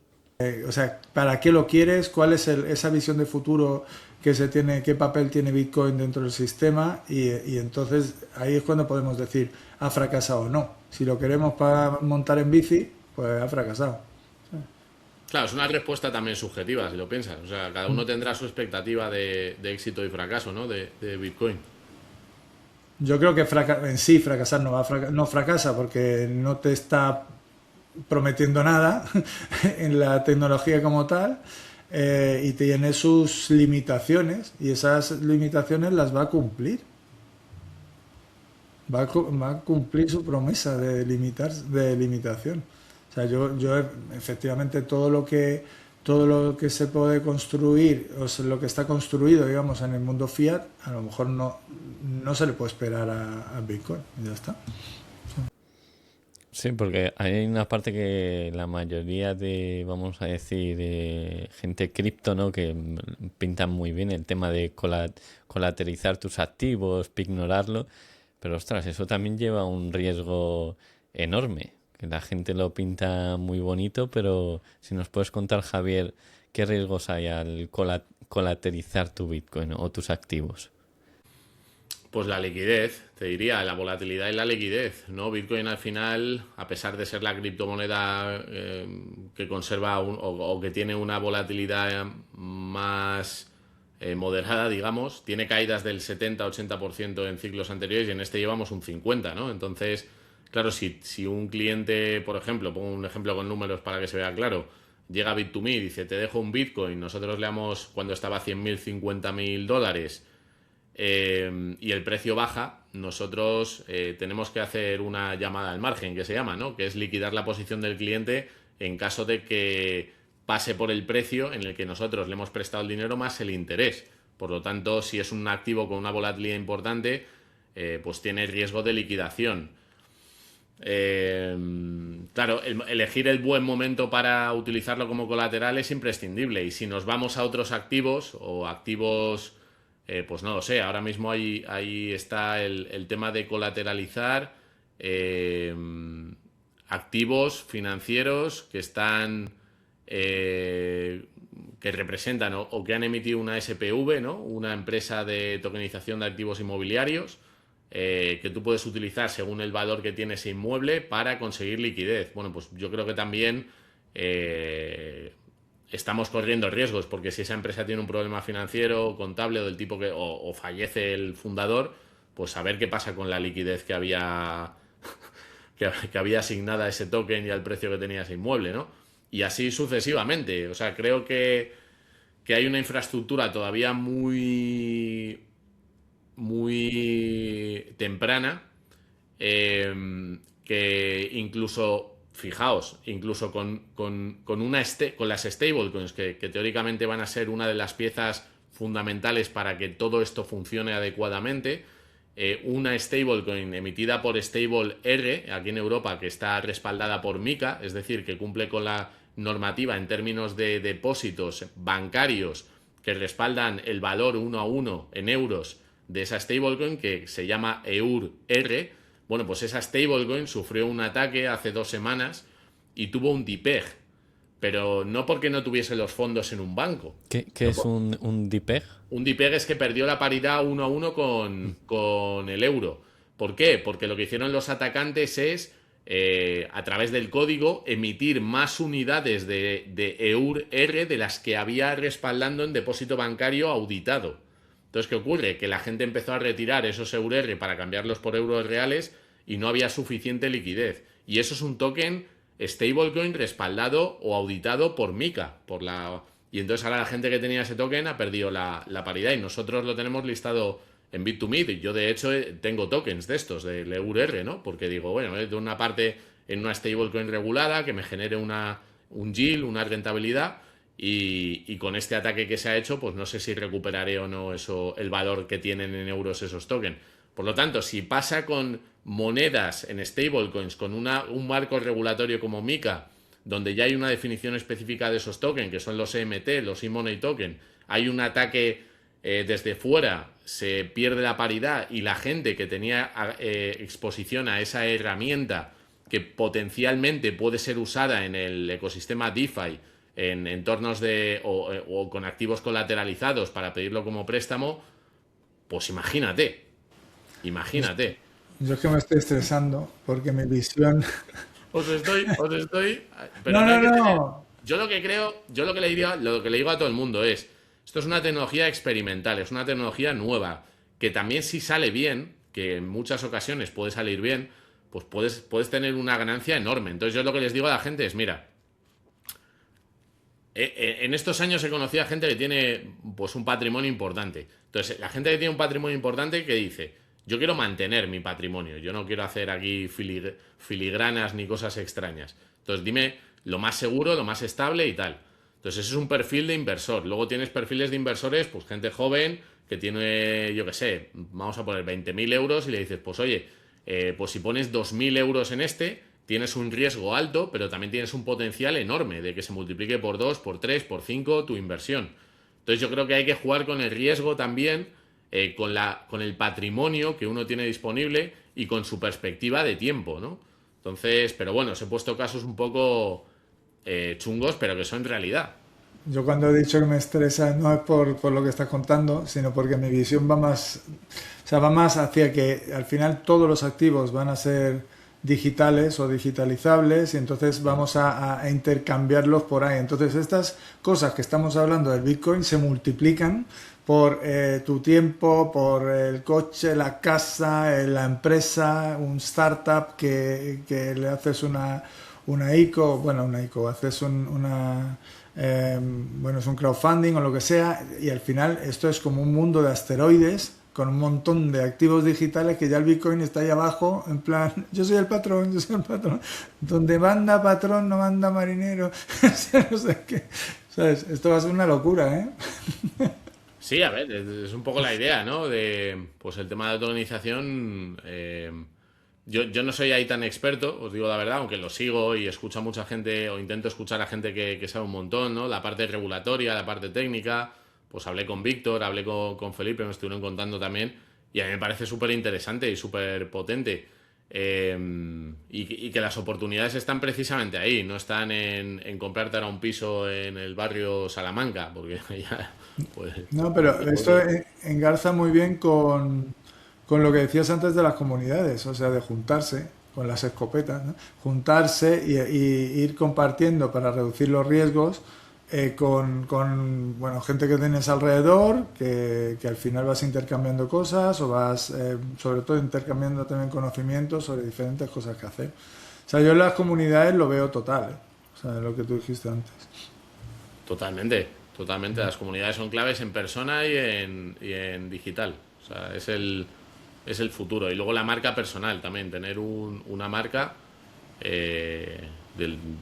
O sea, ¿para qué lo quieres? ¿Cuál es esa visión de futuro que se tiene? ¿Qué papel tiene Bitcoin dentro del sistema? Y entonces ahí es cuando podemos decir, ¿ha fracasado o no? Si lo queremos para montar en bici, pues ha fracasado. Claro, es una respuesta también subjetiva, si lo piensas. O sea, cada uno tendrá su expectativa de éxito y fracaso, ¿no? De Bitcoin. Yo creo que en sí fracasar no fracasa porque no te está prometiendo nada en la tecnología como tal, y tiene sus limitaciones y esas limitaciones las va a cumplir. Va a cumplir su promesa de limitación. O sea, yo efectivamente todo lo que se puede construir, o sea, lo que está construido, digamos, en el mundo fiat, a lo mejor no se le puede esperar a Bitcoin. Y ya está. Sí, porque hay una parte que la mayoría de, vamos a decir, de gente cripto, ¿no? Que pintan muy bien el tema de colateralizar tus activos, ignorarlo. Pero ostras, eso también lleva un riesgo enorme. Que la gente lo pinta muy bonito, pero si nos puedes contar, Javier, ¿qué riesgos hay al colateralizar tu Bitcoin o tus activos? Pues la liquidez, te diría, la volatilidad y la liquidez, ¿no? Bitcoin al final, a pesar de ser la criptomoneda que conserva o que tiene una volatilidad más moderada, digamos, tiene caídas del 70-80% en ciclos anteriores y en este llevamos un 50%, ¿no? Entonces, claro, si un cliente, por ejemplo, pongo un ejemplo con números para que se vea claro, llega a Bit2Me y dice, te dejo un Bitcoin, nosotros le damos, cuando estaba a 100.000, 50.000 dólares, y el precio baja, nosotros tenemos que hacer una llamada al margen, que se llama, ¿no? Que es liquidar la posición del cliente en caso de que pase por el precio en el que nosotros le hemos prestado el dinero más el interés. Por lo tanto, si es un activo con una volatilidad importante, pues tiene riesgo de liquidación. Claro, elegir el buen momento para utilizarlo como colateral es imprescindible. Y si nos vamos a otros activos o activos, pues no lo sé, ahora mismo ahí está el tema de colateralizar. activos financieros que están que representan o que han emitido una SPV, ¿no? Una empresa de tokenización de activos inmobiliarios que tú puedes utilizar según el valor que tiene ese inmueble para conseguir liquidez. Bueno, pues yo creo que también estamos corriendo riesgos, porque si esa empresa tiene un problema financiero, contable o del tipo que o fallece el fundador, pues a ver qué pasa con la liquidez que había que había asignada a ese token y al precio que tenía ese inmueble, ¿no? Y así sucesivamente. O sea, creo que hay una infraestructura todavía muy temprana, que incluso, fijaos, incluso con las stablecoins, que teóricamente van a ser una de las piezas fundamentales para que todo esto funcione adecuadamente, una stablecoin emitida por Stable R aquí en Europa, que está respaldada por MiCA, es decir, que cumple con la normativa en términos de depósitos bancarios que respaldan el valor 1 a 1 en euros de esa stablecoin, que se llama EUR-R. Bueno, pues esa stablecoin sufrió un ataque hace 2 semanas y tuvo un DPEG, pero no porque no tuviese los fondos en un banco. ¿Qué es un DPEG? Un DPEG es que perdió la paridad 1 a 1 con el euro. ¿Por qué? Porque lo que hicieron los atacantes es, a través del código, emitir más unidades de EUR-R de las que había respaldando en depósito bancario auditado. Entonces, ¿qué ocurre? Que la gente empezó a retirar esos EUR-R para cambiarlos por euros reales y no había suficiente liquidez. Y eso es un token stablecoin respaldado o auditado por MiCA, y entonces ahora la gente que tenía ese token ha perdido la paridad, y nosotros lo tenemos listado en Bit2Me. Yo, de hecho, tengo tokens de estos, del EUR-R, ¿no? Porque digo, bueno, de una parte en una stablecoin regulada que me genere un yield, una rentabilidad, y con este ataque que se ha hecho, pues no sé si recuperaré o no el valor que tienen en euros esos tokens. Por lo tanto, si pasa con monedas en stablecoins, con un marco regulatorio como MiCA, donde ya hay una definición específica de esos tokens, que son los EMT, los e-money token, hay un ataque desde fuera, se pierde la paridad, y la gente que tenía exposición a esa herramienta, que potencialmente puede ser usada en el ecosistema DeFi, en entornos o con activos colateralizados para pedirlo como préstamo, pues imagínate. Yo es que me estoy estresando porque mi visión... Os estoy. Pero no. Yo lo que le digo a todo el mundo es: esto es una tecnología experimental, es una tecnología nueva, que también, si sale bien, que en muchas ocasiones puede salir bien, pues puedes tener una ganancia enorme. Entonces, yo lo que les digo a la gente es: mira, en estos años he conocido a gente que tiene, pues, un patrimonio importante. Entonces, la gente que tiene un patrimonio importante, que dice: yo quiero mantener mi patrimonio, yo no quiero hacer aquí filigranas ni cosas extrañas. Entonces, dime lo más seguro, lo más estable y tal. Entonces, ese es un perfil de inversor. Luego tienes perfiles de inversores, pues gente joven que tiene, yo qué sé, vamos a poner 20.000 euros, y le dices, pues oye, pues si pones 2.000 euros en tienes un riesgo alto, pero también tienes un potencial enorme de que se multiplique por 2, por 3, por 5 tu inversión. Entonces, yo creo que hay que jugar con el riesgo también, con el patrimonio que uno tiene disponible y con su perspectiva de tiempo, ¿no? Entonces, pero bueno, os he puesto casos un poco chungos, pero que son realidad. Yo, cuando he dicho que me estresa, no es por lo que estás contando, sino porque mi visión va más, o sea, va más hacia que al final todos los activos van a ser digitales o digitalizables, y entonces vamos a intercambiarlos por ahí. Entonces, estas cosas que estamos hablando del Bitcoin se multiplican por tu tiempo, por el coche, la casa, la empresa, un startup que le haces una ICO, bueno, una ICO, haces bueno, es un crowdfunding o lo que sea, y al final esto es como un mundo de asteroides con un montón de activos digitales, que ya el Bitcoin está ahí abajo, en plan, yo soy el patrón, donde manda patrón no manda marinero. No sé qué, ¿sabes? Esto va a ser una locura, ¿eh? Sí, a ver, es un poco la idea, ¿no? Pues el tema de la tokenización. Yo no soy ahí tan experto, os digo la verdad, aunque lo sigo y escucho a mucha gente, o intento escuchar a gente que sabe un montón, ¿no? La parte regulatoria, la parte técnica. Pues hablé con Víctor, hablé con Felipe, me estuvieron contando también, y a mí me parece súper interesante y súper potente. y que las oportunidades están precisamente ahí, no están en comprarte ahora un piso en el barrio Salamanca, porque ya, pues, No, pero esto engarza muy bien con lo que decías antes de las comunidades, o sea, de juntarse con las escopetas, ¿no? Juntarse y ir compartiendo para reducir los riesgos bueno, gente que tienes alrededor, que al final vas intercambiando cosas o vas, sobre todo, intercambiando también conocimientos sobre diferentes cosas que hacer. O sea, yo en las comunidades lo veo total, ¿eh? O sea, lo que tú dijiste antes. totalmente, totalmente. Las comunidades son claves en persona y en digital. O sea, es el futuro. Y luego la marca personal también, tener una marca eh,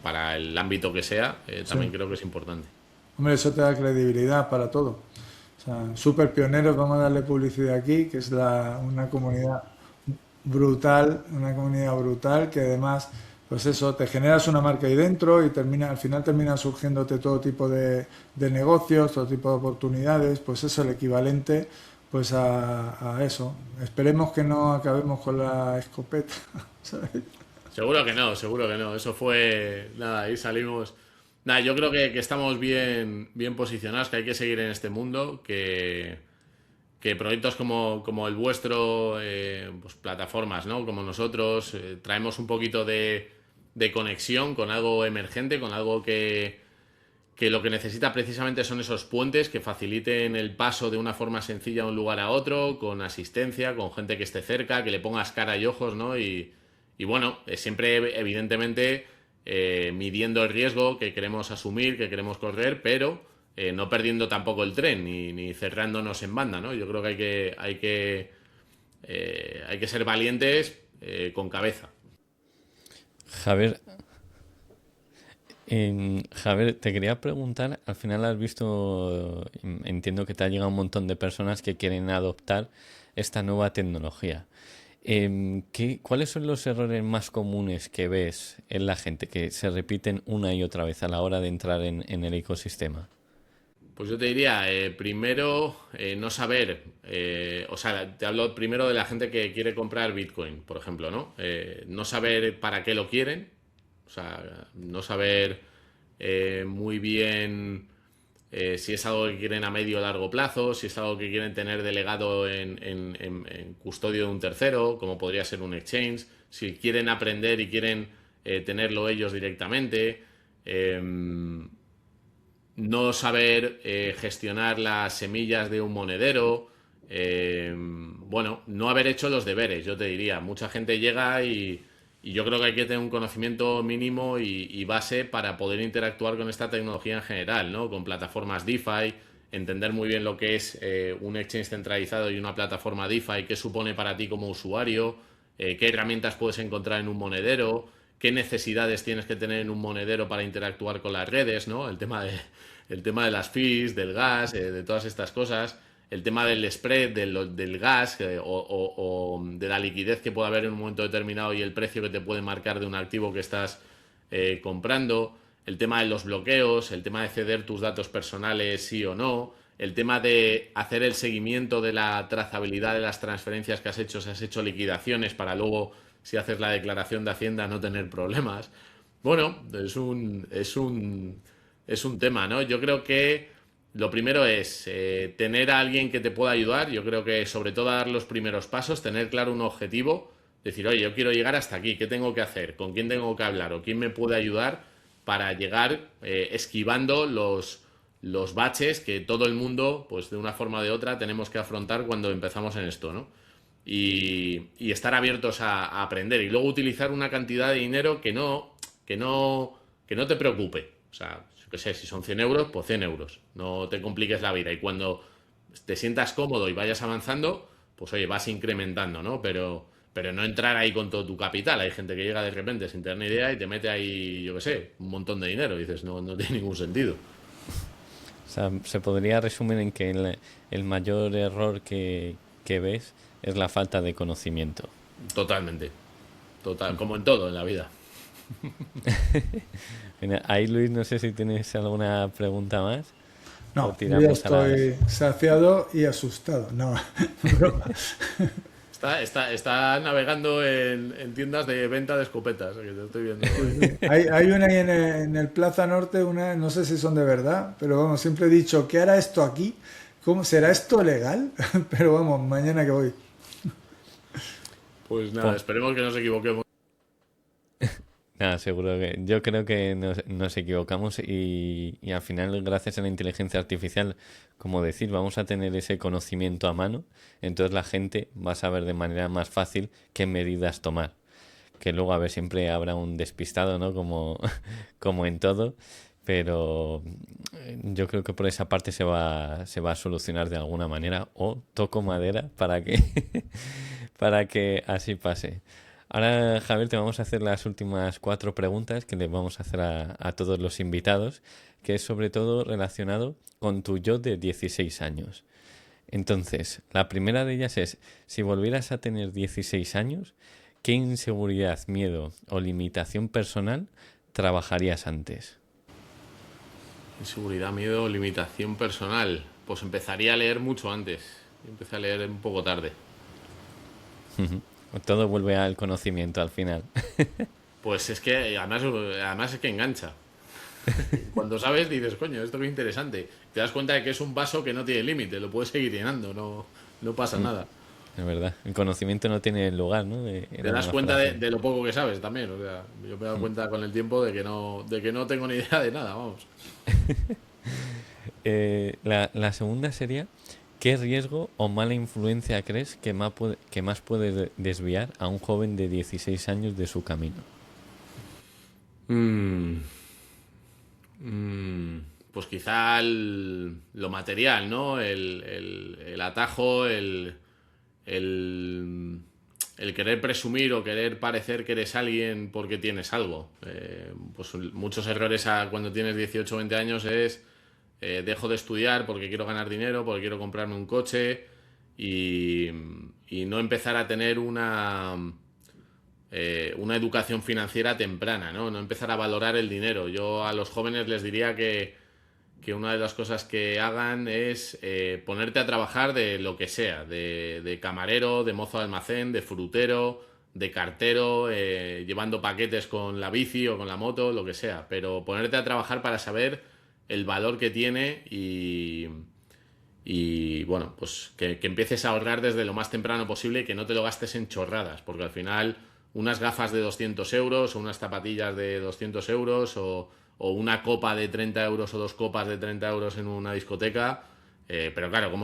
para el ámbito que sea, Sí. también creo que es importante. Hombre, eso te da credibilidad para todo. O sea, súper pioneros, vamos a darle publicidad aquí, que es una comunidad brutal, que además, pues eso, te generas una marca ahí dentro y al final termina surgiéndote todo tipo de negocios, todo tipo de oportunidades, pues eso, el equivalente pues a eso. Esperemos que no acabemos con la escopeta, ¿sabes? Seguro que no, seguro que no. Eso fue. Nada, ahí salimos. Nada, yo creo que estamos bien posicionados, que hay que seguir en este mundo, que proyectos como el vuestro, pues plataformas, ¿no? Como nosotros, traemos un poquito de conexión con algo emergente, con algo que lo que necesita precisamente son esos puentes que faciliten el paso de una forma sencilla de un lugar a otro, con asistencia, con gente que esté cerca, que le pongas cara y ojos, ¿no? Y bueno, siempre evidentemente midiendo el riesgo que queremos asumir, que queremos correr, pero no perdiendo tampoco el tren ni cerrándonos en banda, ¿no? Yo creo que hay que ser valientes con cabeza. Javier, Javier, te quería preguntar, al final has visto, entiendo que te ha llegado un montón de personas que quieren adoptar esta nueva tecnología. ¿Cuáles son los errores más comunes que ves en la gente que se repiten una y otra vez a la hora de entrar en el ecosistema? Pues yo te diría, primero, no saber, o sea, te hablo primero de la gente que quiere comprar Bitcoin, por ejemplo, ¿no? No saber para qué lo quieren, o sea, no saber muy bien si es algo que quieren a medio o largo plazo, si es algo que quieren tener delegado en custodio de un tercero, como podría ser un exchange, si quieren aprender y quieren tenerlo ellos directamente. No saber gestionar las semillas de un monedero, bueno, no haber hecho los deberes, yo te diría. Mucha gente llega y yo creo que hay que tener un conocimiento mínimo y base para poder interactuar con esta tecnología en general, ¿no? Con plataformas DeFi, entender muy bien lo que es un exchange centralizado y una plataforma DeFi, qué supone para ti como usuario, qué herramientas puedes encontrar en un monedero, qué necesidades tienes que tener en un monedero para interactuar con las redes, ¿no? El tema de las fees, del gas, de todas estas cosas, el tema del spread, del gas o de la liquidez que puede haber en un momento determinado y el precio que te puede marcar de un activo que estás comprando, el tema de los bloqueos, el tema de ceder tus datos personales sí o no, el tema de hacer el seguimiento de la trazabilidad de las transferencias que has hecho, si has hecho liquidaciones para luego, si haces la declaración de Hacienda, no tener problemas. Bueno, es un tema, ¿no? Yo creo que lo primero es tener a alguien que te pueda ayudar. Yo creo que sobre todo dar los primeros pasos, tener claro un objetivo, decir, oye, yo quiero llegar hasta aquí, ¿qué tengo que hacer? ¿Con quién tengo que hablar? ¿O quién me puede ayudar para llegar esquivando los baches que todo el mundo, pues de una forma o de otra, tenemos que afrontar cuando empezamos en esto, ¿no? Y estar abiertos a aprender y luego utilizar una cantidad de dinero que no te preocupe. O sea, yo qué sé, si son 100 euros, pues 100 euros. No te compliques la vida. Y cuando te sientas cómodo y vayas avanzando, pues oye, vas incrementando, ¿no? Pero no entrar ahí con todo tu capital. Hay gente que llega de repente sin tener ni idea y te mete ahí, yo qué sé, un montón de dinero. Y dices, no tiene ningún sentido. O sea, se podría resumir en que el mayor error que ves es la falta de conocimiento. Totalmente. Total, como en todo en la vida. Mira, ahí Luis, no sé si tienes alguna pregunta más o No, yo ya tiramos a las... estoy saciado y asustado. No, broma. Está navegando en tiendas de venta de escopetas, que te estoy viendo. Hay una ahí en el Plaza Norte, una, no sé si son de verdad, pero vamos, siempre he dicho, ¿qué hará esto aquí? ¿Cómo, será esto legal? Pero vamos, mañana que voy. Pues nada, esperemos que nos equivoquemos. Nada, seguro que yo creo que nos equivocamos y al final, gracias a la inteligencia artificial, como decir, vamos a tener ese conocimiento a mano, entonces la gente va a saber de manera más fácil qué medidas tomar. Que luego, a ver, siempre habrá un despistado, ¿no? Como, como en todo, pero yo creo que por esa parte se va a solucionar de alguna manera, o toco madera para que, para que así pase. Ahora, Javier, te vamos a hacer las últimas 4 preguntas que les vamos a hacer a todos los invitados, que es sobre todo relacionado con tu yo de 16 años. Entonces, la primera de ellas es, si volvieras a tener 16 años, ¿qué inseguridad, miedo o limitación personal trabajarías antes? Inseguridad, miedo, limitación personal. Pues empezaría a leer mucho antes. Empecé a leer un poco tarde. Todo vuelve al conocimiento al final. Pues es que además es que engancha. Cuando sabes dices, coño, esto es interesante. Te das cuenta de que es un vaso que no tiene límite, lo puedes seguir llenando, no pasa nada. Es verdad, el conocimiento no tiene lugar, ¿no? Te das cuenta de lo poco que sabes también. O sea, yo me he dado cuenta con el tiempo de que no tengo ni idea de nada, vamos. La segunda sería, ¿qué riesgo o mala influencia crees que más puede desviar a un joven de 16 años de su camino? Pues quizá lo material, ¿no? El atajo, el querer presumir o querer parecer que eres alguien porque tienes algo. Pues muchos errores cuando tienes 18 o 20 años es dejo de estudiar porque quiero ganar dinero, porque quiero comprarme un coche y no empezar a tener una educación financiera temprana, ¿no? No empezar a valorar el dinero. Yo a los jóvenes les diría que una de las cosas que hagan es ponerte a trabajar de lo que sea, de camarero, de mozo de almacén, de frutero, de cartero, llevando paquetes con la bici o con la moto, lo que sea, pero ponerte a trabajar para saber el valor que tiene y bueno, pues que empieces a ahorrar desde lo más temprano posible y que no te lo gastes en chorradas, porque al final unas gafas de 200 euros o unas zapatillas de 200 euros o una copa de 30 euros o 2 copas de 30 euros en una discoteca. Pero claro,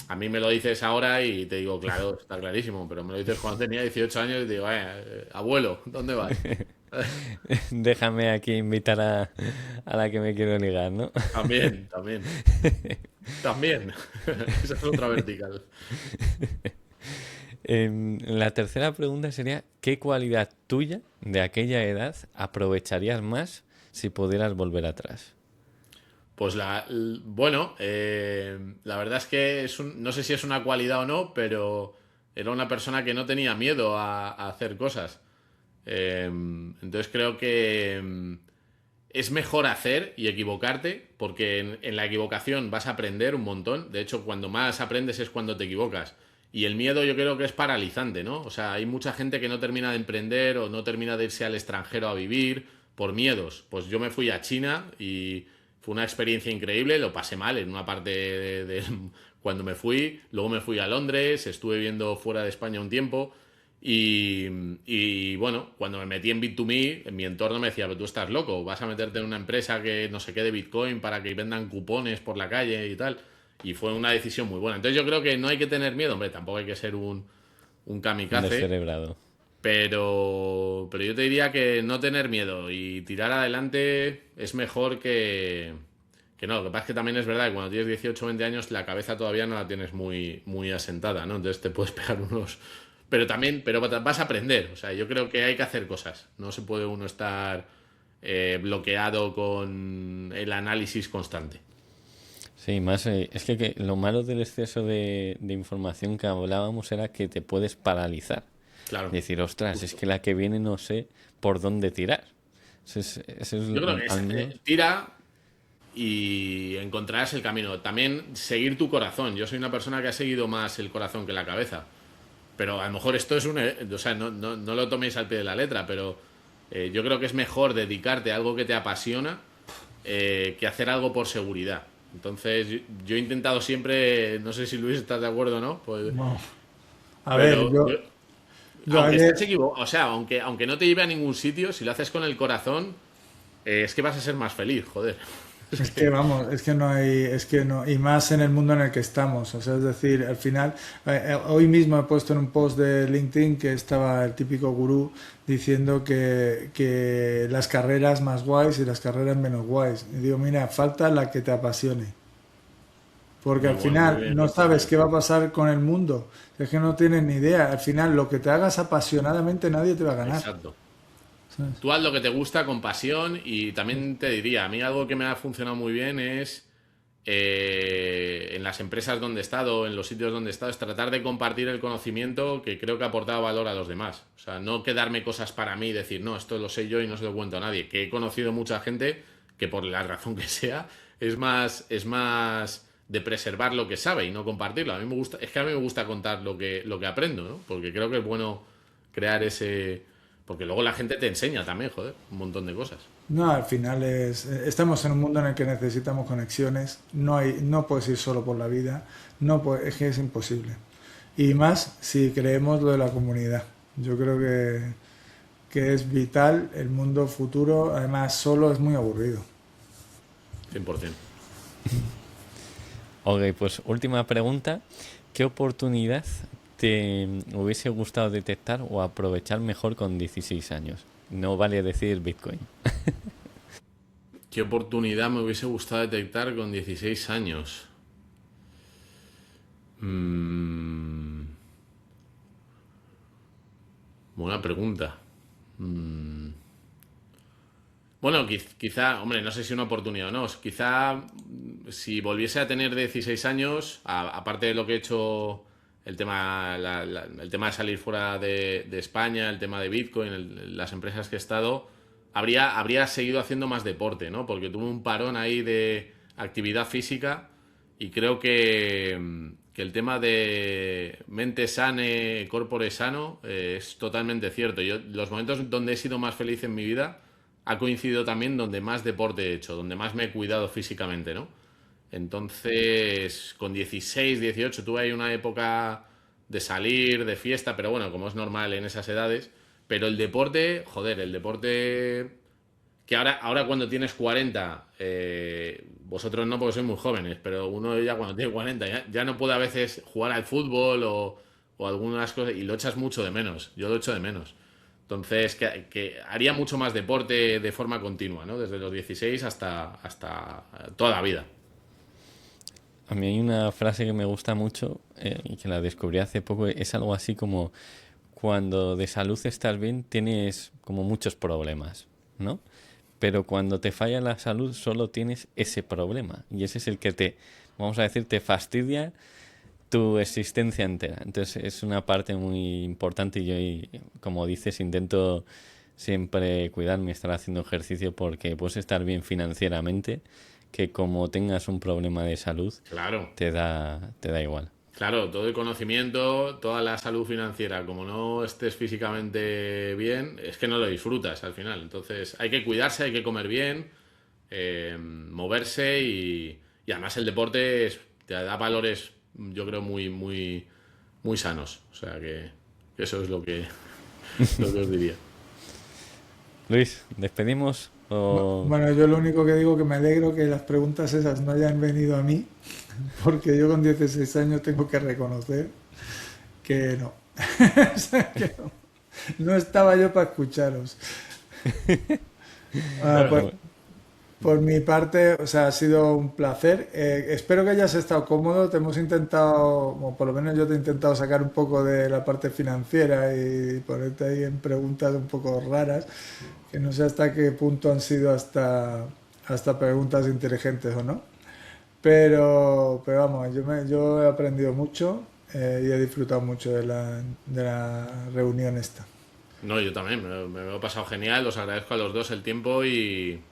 a mí me lo dices ahora y te digo, claro, está clarísimo, pero me lo dices cuando tenía 18 años y te digo, abuelo, ¿dónde vas? Déjame aquí invitar a la que me quiero ligar, ¿no? También. También. Esa es otra vertical. La tercera pregunta sería, ¿qué cualidad tuya de aquella edad aprovecharías más si pudieras volver atrás? Pues la verdad es que no sé si es una cualidad o no, pero era una persona que no tenía miedo a hacer cosas. Entonces creo que es mejor hacer y equivocarte, porque en la equivocación vas a aprender un montón. De hecho, cuando más aprendes es cuando te equivocas. Y el miedo yo creo que es paralizante, ¿no? O sea, hay mucha gente que no termina de emprender o no termina de irse al extranjero a vivir por miedos. Pues yo me fui a China y fue una experiencia increíble, lo pasé mal en una parte cuando me fui. Luego me fui a Londres, estuve viviendo fuera de España un tiempo. Y bueno, cuando me metí en Bit2Me, en mi entorno me decía, pero tú estás loco, vas a meterte en una empresa que no sé qué de Bitcoin para que vendan cupones por la calle y tal. Y fue una decisión muy buena. Entonces yo creo que no hay que tener miedo, hombre, tampoco hay que ser un kamikaze. Descerebrado. Pero yo te diría que no tener miedo y tirar adelante es mejor que no. Lo que pasa es que también es verdad que cuando tienes 18 o 20 años la cabeza todavía no la tienes muy asentada, ¿no? Entonces te puedes pegar unos... Pero vas a aprender. O sea, yo creo que hay que hacer cosas. No se puede uno estar bloqueado con el análisis constante. Sí, más es que lo malo del exceso de información que hablábamos era que te puedes paralizar. Claro. Decir, ostras, es que la que viene no sé por dónde tirar. Yo creo que tira y encontrarás el camino. También seguir tu corazón. Yo soy una persona que ha seguido más el corazón que la cabeza. Pero a lo mejor esto es o sea, no lo toméis al pie de la letra, pero yo creo que es mejor dedicarte a algo que te apasiona que hacer algo por seguridad. Entonces, yo he intentado siempre, no sé si Luis estás de acuerdo o no, pues, No. A ver, pero yo aunque ayer, estés equivocado, o sea, aunque no te lleve a ningún sitio, si lo haces con el corazón, es que vas a ser más feliz, joder. es que vamos, es que no hay, es que no, y más en el mundo en el que estamos, o sea, es decir, al final, hoy mismo he puesto en un post de LinkedIn que estaba el típico gurú diciendo que las carreras más guays y las carreras menos guays. Y digo, mira, falta la que te apasione. Porque Muy al bueno, muy final bien no visto, sabes tío. qué va a pasar con el mundo. Es que no tienes ni idea. Al final, lo que te hagas apasionadamente, nadie te va a ganar. Exacto. ¿Sabes? Tú haz lo que te gusta con pasión y también te diría, a mí algo que me ha funcionado muy bien es en las empresas donde he estado, en los sitios donde he estado, es tratar de compartir el conocimiento que creo que ha aportado valor a los demás. O sea, no quedarme cosas para mí y decir, no, esto lo sé yo y no se lo cuento a nadie. Que he conocido mucha gente que por la razón que sea es más de preservar lo que sabe y no compartirlo. A mí me gusta, es que a mí me gusta contar lo que aprendo, ¿no? Porque creo que es bueno crear ese. Porque luego la gente te enseña también, joder, un montón de cosas. No, al final estamos en un mundo en el que necesitamos conexiones. No puedes ir solo por la vida. Es que es imposible. Y más si creemos lo de la comunidad. Yo creo que es vital el mundo futuro. Además, solo es muy aburrido. 100%. Ok, pues última pregunta. ¿Qué oportunidad te hubiese gustado detectar o aprovechar mejor con 16 años? No vale decir Bitcoin. ¿Qué oportunidad me hubiese gustado detectar con 16 años? Mm, buena pregunta. Mm, bueno, quizá, hombre, no sé si una oportunidad o no. Quizá si volviese a tener 16 años, aparte de lo que he hecho, el tema de salir fuera de España, el tema de Bitcoin, las empresas que he estado, habría seguido haciendo más deporte, ¿no? Porque tuve un parón ahí de actividad física y creo que el tema de mente sane, corpore sano, es totalmente cierto. Yo, los momentos donde he sido más feliz en mi vida ha coincidido también donde más deporte he hecho, donde más me he cuidado físicamente, ¿no? Entonces, con 16, 18 tuve ahí una época de salir, de fiesta, pero bueno, como es normal en esas edades. Pero el deporte, joder, el deporte que ahora cuando tienes 40, vosotros no porque sois muy jóvenes, pero uno ya cuando tiene 40 ya no puede a veces jugar al fútbol o algunas cosas y lo echas mucho de menos. Yo lo echo de menos. Entonces, que haría mucho más deporte de forma continua, ¿no? Desde los 16 hasta toda la vida. A mí hay una frase que me gusta mucho y que la descubrí hace poco. Es algo así como cuando de salud estás bien tienes como muchos problemas, ¿no? Pero cuando te falla la salud solo tienes ese problema y ese es el que vamos a decir, te fastidia tu existencia entera. Entonces es una parte muy importante y yo, como dices, intento siempre cuidarme, estar haciendo ejercicio porque puedes estar bien financieramente, que como tengas un problema de salud, Claro, te da igual. claro, todo el conocimiento, toda la salud financiera, como no estés físicamente bien, es que no lo disfrutas al final. Entonces hay que cuidarse, hay que comer bien, moverse y además el deporte te da valores, yo creo, muy, muy, muy sanos. O sea que eso es lo que os diría. Luis, ¿despedimos o Bueno, yo lo único que digo que me alegro que las preguntas esas no hayan venido a mí, porque yo con 16 años tengo que reconocer que no. O sea, que no. No estaba yo para escucharos. Ah, pues, bueno, por mi parte, o sea, ha sido un placer. Espero que hayas estado cómodo. Te hemos intentado, o por lo menos yo te he intentado sacar un poco de la parte financiera y ponerte ahí en preguntas un poco raras, que no sé hasta qué punto han sido hasta preguntas inteligentes o no. Pero vamos, yo he aprendido mucho y he disfrutado mucho de la reunión esta. No, yo también, me lo he pasado genial, os agradezco a los dos el tiempo y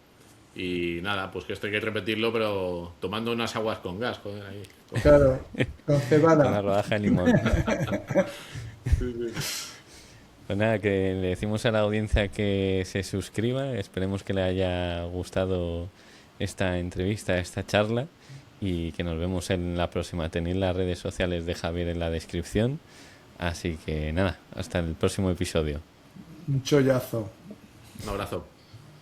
nada, pues que esto hay que repetirlo, pero tomando unas aguas con gas, joder, ahí. Claro, con con la cebada. rodaja de limón? Pues nada, que le decimos a la audiencia que se suscriba, esperemos que le haya gustado esta entrevista, esta charla y que nos vemos en la próxima. Tenéis las redes sociales de Javier en la descripción, así que nada, hasta el próximo episodio. Un chollazo. Un abrazo.